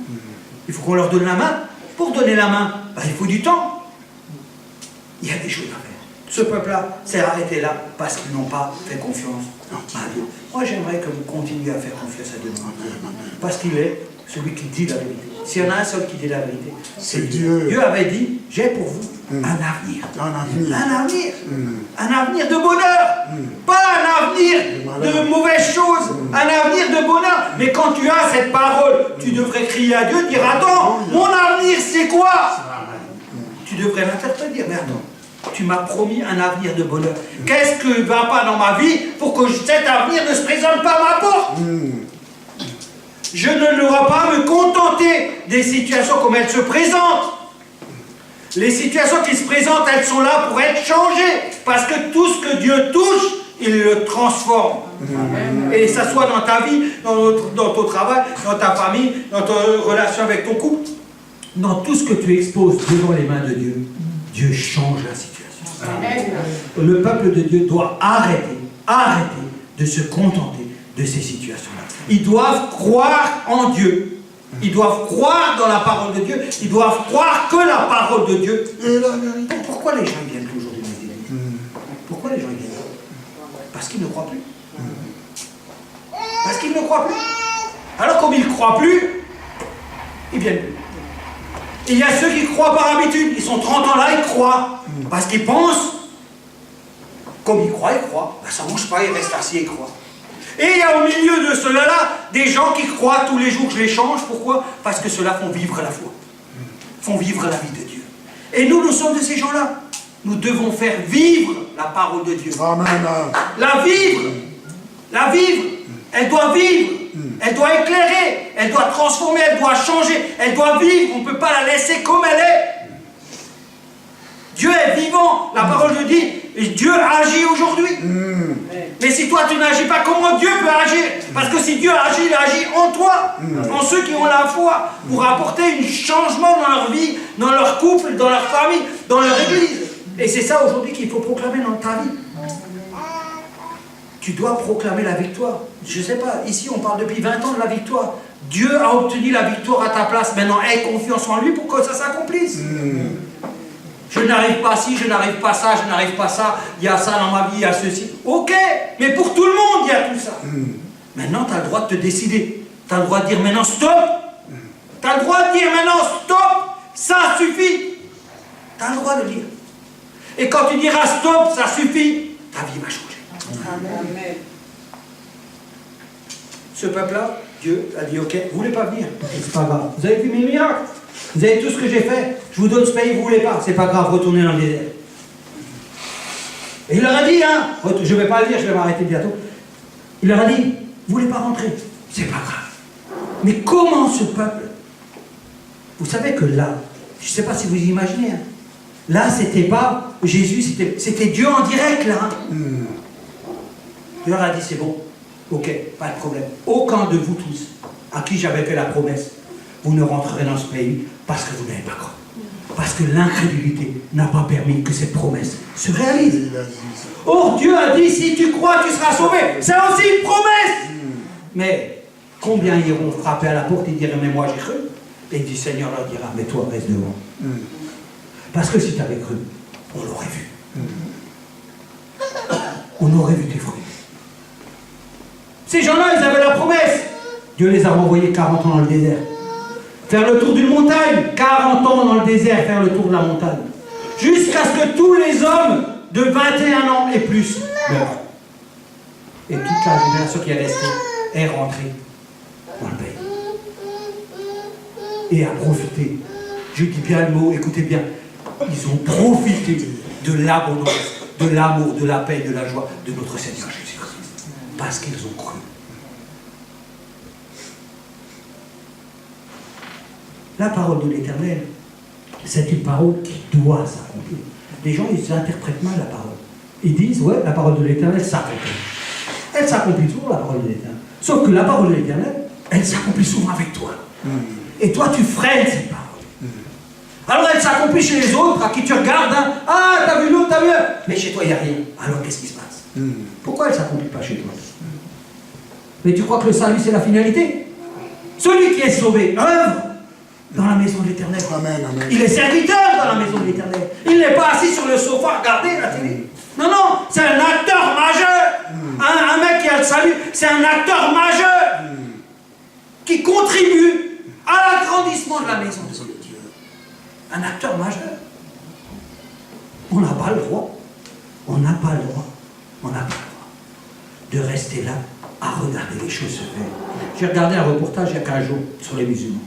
Il faut qu'on leur donne la main. Pour donner la main, ben, il faut du temps. Il y a des choses à faire. Ce peuple-là s'est arrêté là parce qu'ils n'ont pas fait confiance à Dieu. Moi, j'aimerais que vous continuiez à faire confiance à Dieu. Parce qu'il est celui qui dit la vérité. S'il y en a un seul qui dit la vérité, c'est Dieu. Dieu avait dit, j'ai pour vous un avenir. Un avenir. Un avenir de bonheur. Pas un avenir de mauvaises choses. Un avenir de bonheur. Mais quand tu as cette parole, tu devrais crier à Dieu, dire, attends, mon avenir c'est quoi? Tu devrais l'interpréter, dire, mais attends. Tu m'as promis un avenir de bonheur. Qu'est-ce qui ne va pas dans ma vie pour que cet avenir ne se présente pas à ma porte? Je ne dois pas me contenter des situations comme elles se présentent. Les situations qui se présentent, elles sont là pour être changées. Parce que tout ce que Dieu touche, il le transforme. Et ça soit dans ta vie, dans ton travail, dans ta famille, dans ta relation avec ton couple, dans tout ce que tu exposes devant les mains de Dieu, Dieu change la situation. Le peuple de Dieu doit arrêter de se contenter de ces situations-là. Ils doivent croire en Dieu Ils doivent croire dans la parole de Dieu. Ils doivent croire que la parole de Dieu est la vérité. Pourquoi les gens viennent aujourd'hui dans les églises? Pourquoi les gens viennent? Parce qu'ils ne croient plus. Parce qu'ils ne croient plus. Alors comme ils ne croient plus, ils viennent plus. Et il y a ceux qui croient par habitude. Ils sont 30 ans là, ils croient. Parce qu'ils pensent, comme ils croient, ben, ça ne bouge pas, ils restent assis et croient. Et il y a au milieu de ceux-là, des gens qui croient tous les jours, je les change. Pourquoi? Parce que ceux-là font vivre la foi. Font vivre la vie de Dieu. Et nous, nous sommes de ces gens-là. Nous devons faire vivre la parole de Dieu. Amen. La vivre. La vivre. Elle doit vivre. Elle doit éclairer. Elle doit transformer. Elle doit changer. Elle doit vivre. On ne peut pas la laisser comme elle est. Dieu est vivant. La parole de dit, et Dieu agit aujourd'hui. Mais si toi tu n'agis pas, comment Dieu peut agir? Parce que si Dieu agit, il agit en toi, en ceux qui ont la foi, pour apporter un changement dans leur vie, dans leur couple, dans leur famille, dans leur église. Et c'est ça aujourd'hui qu'il faut proclamer dans ta vie. Tu dois proclamer la victoire. Je ne sais pas, ici on parle depuis 20 ans de la victoire. Dieu a obtenu la victoire à ta place. Maintenant, aie confiance en lui pour que ça s'accomplisse. Je n'arrive pas ci, je n'arrive pas ça, je n'arrive pas ça, il y a ça dans ma vie, il y a ceci. Ok, mais pour tout le monde, il y a tout ça. Maintenant, tu as le droit de te décider. Tu as le droit de dire maintenant stop. Tu as le droit de dire maintenant stop, ça suffit. Tu as le droit de dire. Et quand tu diras stop, ça suffit, ta vie va changer. Amen. Ce peuple-là, Dieu a dit ok, vous ne voulez pas venir, c'est pas grave. Vous avez vu mes miracles, vous avez tout ce que j'ai fait, je vous donne ce pays, vous ne voulez pas, c'est pas grave, retournez dans le désert. Et il leur a dit, hein, je ne vais pas le dire, je vais m'arrêter bientôt. Il leur a dit, vous ne voulez pas rentrer, c'est pas grave. Mais comment ce peuple? Vous savez que là, je ne sais pas si vous imaginez, hein, là c'était pas Jésus, c'était Dieu en direct là. Hein. Il leur a dit, c'est bon. Ok, pas de problème. Aucun de vous tous, à qui j'avais fait la promesse, vous ne rentrerez dans ce pays parce que vous n'avez pas cru. Parce que l'incrédulité n'a pas permis que cette promesse se réalise. Or, Dieu a dit, si tu crois, tu seras sauvé. C'est aussi une promesse. Mais combien iront frapper à la porte et diront, mais moi j'ai cru? Et il dit, Seigneur leur dira, mais toi reste devant. Parce que si tu avais cru, on l'aurait vu. On aurait vu tes fruits. Ces gens-là, ils avaient la promesse. Dieu les a renvoyés 40 ans dans le désert. Faire le tour d'une montagne. 40 ans dans le désert, faire le tour de la montagne. Jusqu'à ce que tous les hommes de 21 ans et plus meurent. Et toute la génération qui est restée est rentrée dans le pays. Et a profité. Je dis bien le mot, écoutez bien. Ils ont profité de l'abondance, de l'amour, de la paix, de la joie de notre Seigneur Jésus-Christ. Parce qu'ils ont cru. La parole de l'Éternel, c'est une parole qui doit s'accomplir. Les gens, ils interprètent mal la parole. Ils disent, ouais, la parole de l'Éternel s'accomplit. Elle s'accomplit toujours, la parole de l'Éternel. Sauf que la parole de l'Éternel, elle s'accomplit souvent avec toi. Et toi, tu freines cette parole. Alors elle s'accomplit chez les autres, à qui tu regardes, hein. Ah, t'as vu l'autre, t'as vu. Mais chez toi, il n'y a rien. Alors qu'est-ce qui se passe? Pourquoi elle ne s'accomplit pas chez toi? Mais tu crois que le salut, c'est la finalité? Celui qui est sauvé œuvre dans la maison de l'Éternel. Il est serviteur dans la maison de l'Éternel. Il n'est pas assis sur le sofa à regarder la télé. Non, non, c'est un acteur majeur. Un mec qui a le salut, c'est un acteur majeur qui contribue à l'agrandissement de la maison de Dieu. Un acteur majeur. On n'a pas le droit. On n'a pas le droit. On n'a pas le droit de rester là à regarder les choses se faire. J'ai regardé un reportage il y a 15 jours sur les musulmans.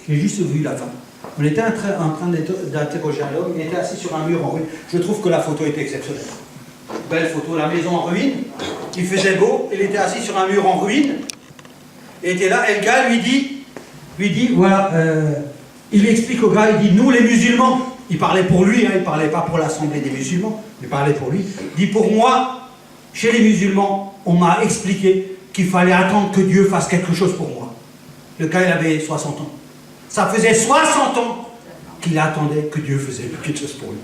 J'ai juste vu la fin. On était en train d'interroger un homme, il était assis sur un mur en ruine. Je trouve que la photo était exceptionnelle. Belle photo, la maison en ruine. Il faisait beau, il était assis sur un mur en ruine. Il était là, et le gars lui dit voilà, il explique au gars, il dit, nous les musulmans, il parlait pour lui, hein, il ne parlait pas pour l'assemblée des musulmans, il parlait pour lui. Il dit, pour moi, chez les musulmans, on m'a expliqué qu'il fallait attendre que Dieu fasse quelque chose pour moi. Le gars, il avait 60 ans. Ça faisait 60 ans qu'il attendait que Dieu fasse quelque chose pour lui.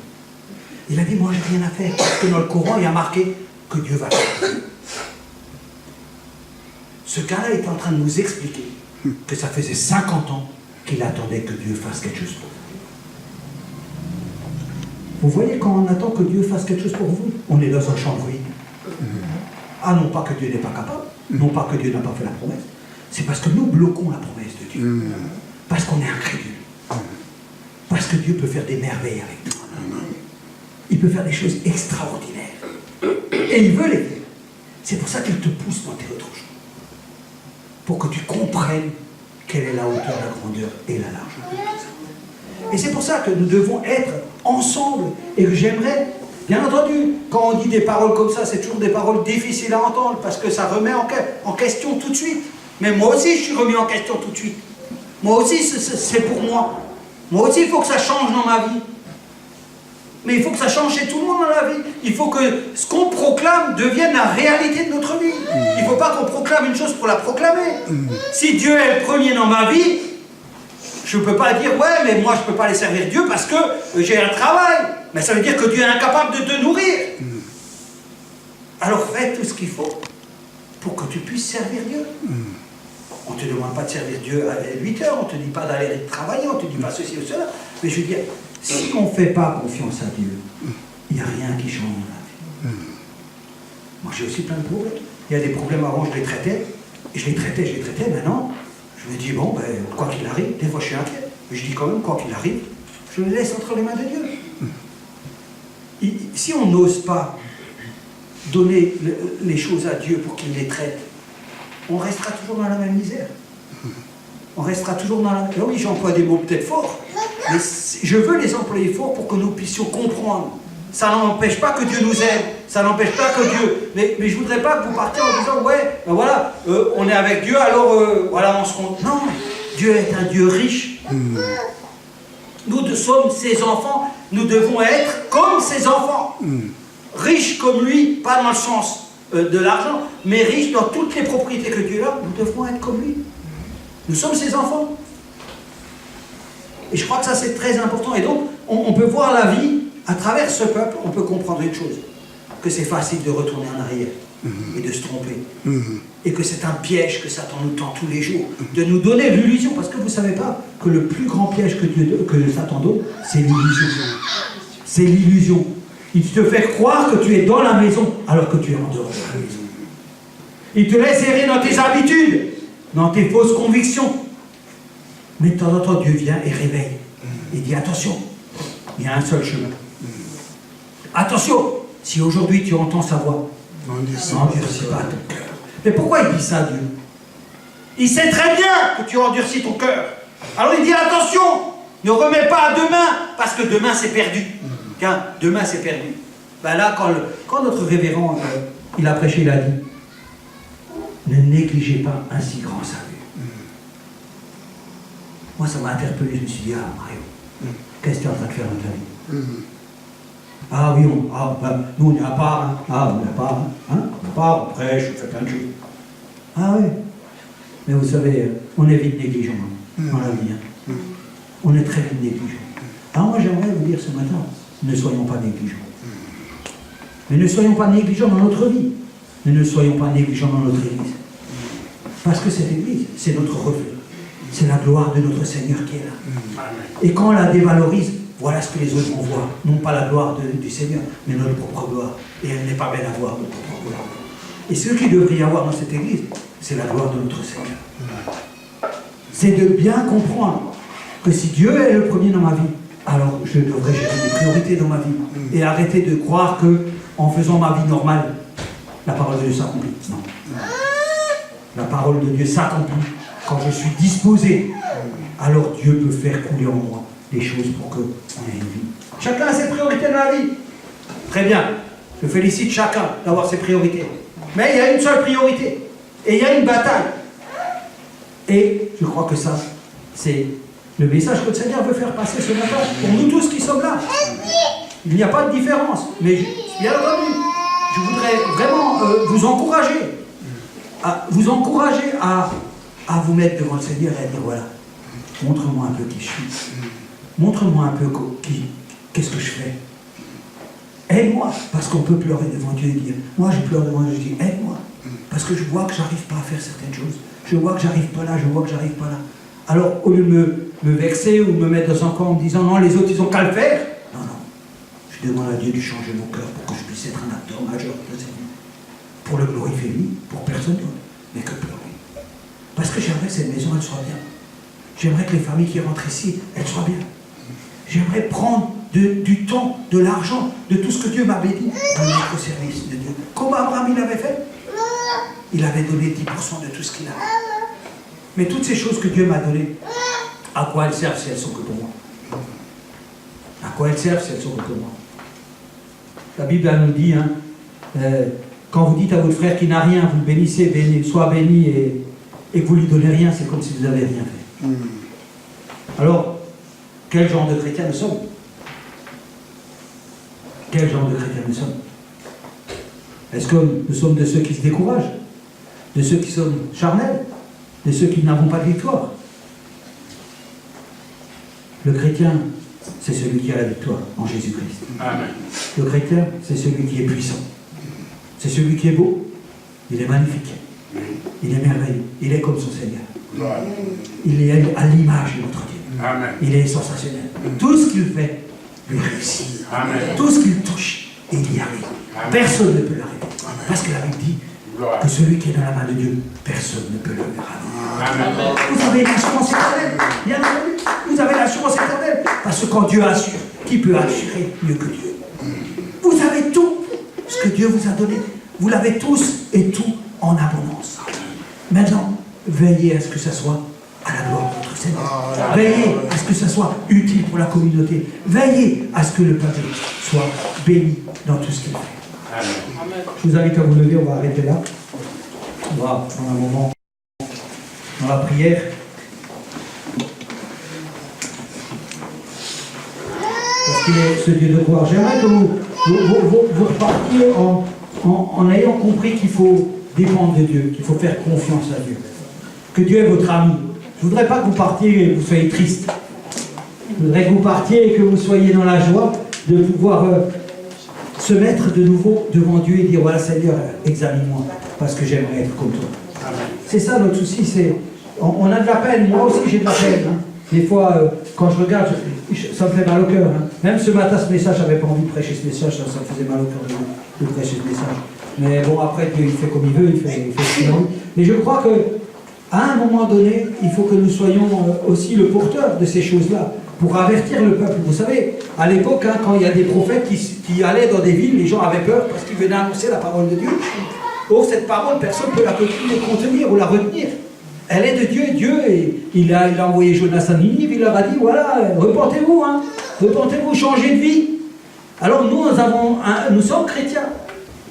Il a dit, moi, j'ai rien à faire, parce que dans le Coran, il y a marqué que Dieu va faire. Ce gars-là est en train de nous expliquer que ça faisait 50 ans qu'il attendait que Dieu fasse quelque chose pour vous. Vous voyez, quand on attend que Dieu fasse quelque chose pour vous, on est dans un champ de ruines. Ah, non pas que Dieu n'est pas capable, non pas que Dieu n'a pas fait la promesse, c'est parce que nous bloquons la promesse de Dieu. Parce qu'on est incrédule. Parce que Dieu peut faire des merveilles avec nous. Il peut faire des choses extraordinaires. Et il veut les faire. C'est pour ça qu'il te pousse dans tes retrouches. Pour que tu comprennes quelle est la hauteur, la grandeur et la largeur de tout ça. Et c'est pour ça que nous devons être ensemble. Et que j'aimerais, bien entendu, quand on dit des paroles comme ça, c'est toujours des paroles difficiles à entendre parce que ça remet en question tout de suite. Mais moi aussi, je suis remis en question tout de suite. Moi aussi, c'est pour moi. Moi aussi, il faut que ça change dans ma vie. Mais il faut que ça change chez tout le monde dans la vie. Il faut que ce qu'on proclame devienne la réalité de notre vie. Il ne faut pas qu'on proclame une chose pour la proclamer. Si Dieu est le premier dans ma vie, je ne peux pas dire, ouais, mais moi je ne peux pas aller servir Dieu parce que j'ai un travail. Mais ça veut dire que Dieu est incapable de te nourrir. Alors fais tout ce qu'il faut pour que tu puisses servir Dieu. On ne te demande pas de servir Dieu à 8 heures, on ne te dit pas d'aller travailler, on ne te dit pas ceci ou cela. Mais je veux dire, si on ne fait pas confiance à Dieu, il n'y a rien qui change dans la vie. Moi j'ai aussi plein de problèmes. Il y a des problèmes avant, je les traitais, et je les traitais. Maintenant, je me dis, bon, ben, quoi qu'il arrive, des fois je suis inquiet, mais je dis quand même, quoi qu'il arrive, je les laisse entre les mains de Dieu. Si on n'ose pas donner les choses à Dieu pour qu'il les traite, on restera toujours dans la même misère. On restera toujours dans la... Là, oui, j'emploie des mots peut-être forts, mais je veux les employer forts pour que nous puissions comprendre. Ça n'empêche pas que Dieu nous aide, ça n'empêche pas que Dieu... Mais je ne voudrais pas que vous partiez en disant, ouais, ben voilà, on est avec Dieu, alors voilà, on se compte. Non, Dieu est un Dieu riche. Nous sommes ses enfants, nous devons être comme ses enfants. Riches comme lui, pas dans le sens de l'argent, mais riches dans toutes les propriétés que Dieu a, nous devons être comme lui. Nous sommes ses enfants. Et je crois que ça c'est très important. Et donc, on peut voir la vie à travers ce peuple, on peut comprendre une chose, que c'est facile de retourner en arrière et de se tromper. Et que c'est un piège que Satan nous tend tous les jours, de nous donner l'illusion, parce que vous ne savez pas que le plus grand piège que Satan donne, c'est l'illusion. C'est l'illusion. Il te fait croire que tu es dans la maison, alors que tu es en dehors de la maison. Il te laisse errer dans tes habitudes, dans tes fausses convictions. Mais de temps en temps, Dieu vient et réveille. Il dit, attention, il y a un seul chemin. Attention, si aujourd'hui tu entends sa voix, n'endurcis pas ton cœur. Mais pourquoi il dit ça, Dieu? Il sait très bien que tu endurcis ton cœur. Alors il dit, attention, ne remets pas à demain, parce que demain c'est perdu. Tiens, demain c'est perdu. Ben là, quand notre révérend, il a prêché, il a dit, ne négligez pas un si grand salut. Moi, ça m'a interpellé, je me suis dit, ah, Mario, qu'est-ce que tu es en train de faire dans ta vie? Ah oui, nous on est à part, hein. Ah, on est à part, hein. On est à part, on prêche, on fait plein de choses. Ah oui, mais vous savez, on est vite négligent dans la vie. Hein. On est très vite négligent. Alors moi, j'aimerais vous dire ce matin, ne soyons pas négligents. Mais ne soyons pas négligents dans notre vie. Mais ne soyons pas négligents dans notre Église. Parce que cette Église, c'est notre reflet. C'est la gloire de notre Seigneur qui est là. Et quand on la dévalorise, voilà ce que les autres vont voir. Non pas la gloire du Seigneur, mais notre propre gloire. Et elle n'est pas belle à voir, notre propre gloire. Et ce qu'il devrait y avoir dans cette Église, c'est la gloire de notre Seigneur. C'est de bien comprendre que si Dieu est le premier dans ma vie, alors je devrais gérer des priorités dans ma vie. Et arrêter de croire que en faisant ma vie normale, la parole de Dieu s'accomplit. Non. La parole de Dieu s'accomplit quand je suis disposé. Alors Dieu peut faire couler en moi des choses pour qu'on ait une vie. Chacun a ses priorités dans la vie. Très bien. Je félicite chacun d'avoir ses priorités. Mais il y a une seule priorité. Et il y a une bataille. Et je crois que ça, c'est le message que le Seigneur veut faire passer ce matin pour nous tous qui sommes là. Il n'y a pas de différence. Mais bien entendu, je voudrais vraiment vous encourager à vous mettre devant le Seigneur et à dire, voilà, montre-moi un peu qui je suis. Montre-moi un peu qu'est-ce que je fais. Aide-moi, parce qu'on peut pleurer devant Dieu et dire, moi je pleure devant Dieu, je dis, aide-moi. Parce que je vois que j'arrive pas à faire certaines choses. Je vois que j'arrive pas là, je vois que j'arrive pas là. Alors, au lieu de me vexer ou me mettre dans un coin en me disant non, les autres, ils ont qu'à le faire. Non, non. Je demande à Dieu de changer mon cœur pour que je puisse être un acteur majeur de Seigneur. Pour le glorifier lui, pour personne d'autre, mais que pour lui. Parce que j'aimerais que cette maison, elle soit bien. J'aimerais que les familles qui rentrent ici, elles soient bien. J'aimerais prendre du temps, de l'argent, de tout ce que Dieu m'avait dit, pour mettre au service de Dieu. Comme Abraham, il avait fait. Il avait donné 10% de tout ce qu'il avait. Mais toutes ces choses que Dieu m'a données, à quoi elles servent si elles sont que pour moi? À quoi elles servent si elles sont que pour moi? La Bible, elle nous dit, hein, quand vous dites à votre frère qui n'a rien, vous le bénissez, soit béni, et que vous ne lui donnez rien, c'est comme si vous n'avez rien fait. Alors, quel genre de chrétien nous sommes? Quel genre de chrétien nous sommes? Est-ce que nous sommes de ceux qui se découragent? De ceux qui sont charnels? De ceux qui n'avons pas de victoire? Le chrétien, c'est celui qui a la victoire en Jésus-Christ. Amen. Le chrétien, c'est celui qui est puissant. C'est celui qui est beau. Il est magnifique. Il est merveilleux. Il est comme son Seigneur. Il est à l'image de notre Dieu. Amen. Il est sensationnel. Tout ce qu'il fait, lui réussit. Amen. Tout ce qu'il touche, il y arrive. Amen. Personne ne peut l'arrêter. Parce que la Bible dit que celui qui est dans la main de Dieu, personne ne peut le arrêter. Amen. Vous avez l'assurance éternelle. Bien entendu, vous avez l'assurance éternelle. Parce que quand Dieu assure, qui peut assurer mieux que Dieu? Vous avez tout ce que Dieu vous a donné. Vous l'avez tous et tout en abondance. Maintenant, veillez à ce que ça soit à la gloire de notre Seigneur. Veillez à ce que ça soit utile pour la communauté. Veillez à ce que le peuple soit béni dans tout ce qu'il fait. Amen. Je vous invite à vous lever, on va arrêter là. On va prendre un moment dans la prière. Parce qu'il est ce Dieu de gloire. J'aimerais que vous repartiez en ayant compris qu'il faut dépendre de Dieu, qu'il faut faire confiance à Dieu. Que Dieu est votre ami. Je ne voudrais pas que vous partiez et que vous soyez triste. Je voudrais que vous partiez et que vous soyez dans la joie de pouvoir se mettre de nouveau devant Dieu et dire voilà Seigneur, examine-moi, parce que j'aimerais être comme toi. C'est ça notre souci, c'est on a de la peine, moi aussi j'ai de la peine. Hein. Des fois, quand je regarde, ça me fait mal au cœur. Hein. Même ce matin, ce message, je n'avais pas envie de prêcher ce message, ça me faisait mal au cœur de prêcher ce message. Mais bon, après, Dieu, il fait comme il veut, il fait ce qu'il veut. Mais je crois qu'à un moment donné, il faut que nous soyons aussi le porteur de ces choses-là, pour avertir le peuple. Vous savez, à l'époque, hein, quand il y a des prophètes qui allaient dans des villes, les gens avaient peur parce qu'ils venaient annoncer la parole de Dieu. Or, cette parole, personne ne peut la contenir ou la retenir. Elle est de Dieu, et il a envoyé Jonas à Ninive, il leur a dit, voilà, repentez-vous, hein, repentez-vous, changez de vie. Alors nous sommes chrétiens,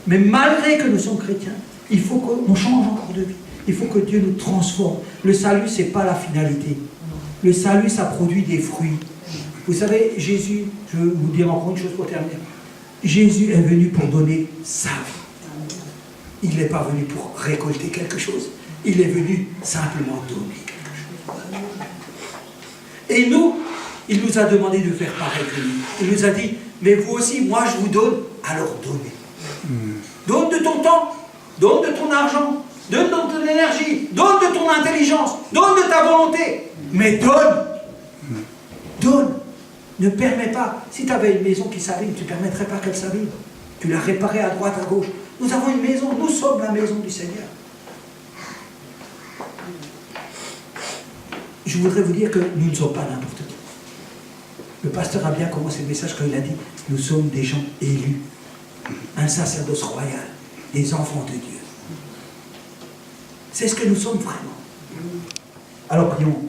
mais malgré que nous sommes chrétiens, il faut qu'on change encore de vie. Il faut que Dieu nous transforme. Le salut, ce n'est pas la finalité. Le salut, ça produit des fruits. Vous savez, Jésus, je vais vous dire encore une chose pour terminer. Jésus est venu pour donner sa vie. Il n'est pas venu pour récolter quelque chose. Il est venu simplement donner quelque chose. Et nous, il nous a demandé de faire pareil que lui. Il nous a dit, mais vous aussi, moi je vous donne, alors donnez. Donne de ton temps, donne de ton argent, donne de ton énergie, donne de ton intelligence, donne de ta volonté. Mais donne. Donne. Ne permets pas. Si tu avais une maison qui s'abîme, tu ne permettrais pas qu'elle s'abîme. Tu la réparais à droite, à gauche. Nous avons une maison, nous sommes la maison du Seigneur. Je voudrais vous dire que nous ne sommes pas n'importe qui. Le pasteur a bien commencé le message quand il a dit « Nous sommes des gens élus, un sacerdoce royal, des enfants de Dieu. » C'est ce que nous sommes vraiment. Alors prions.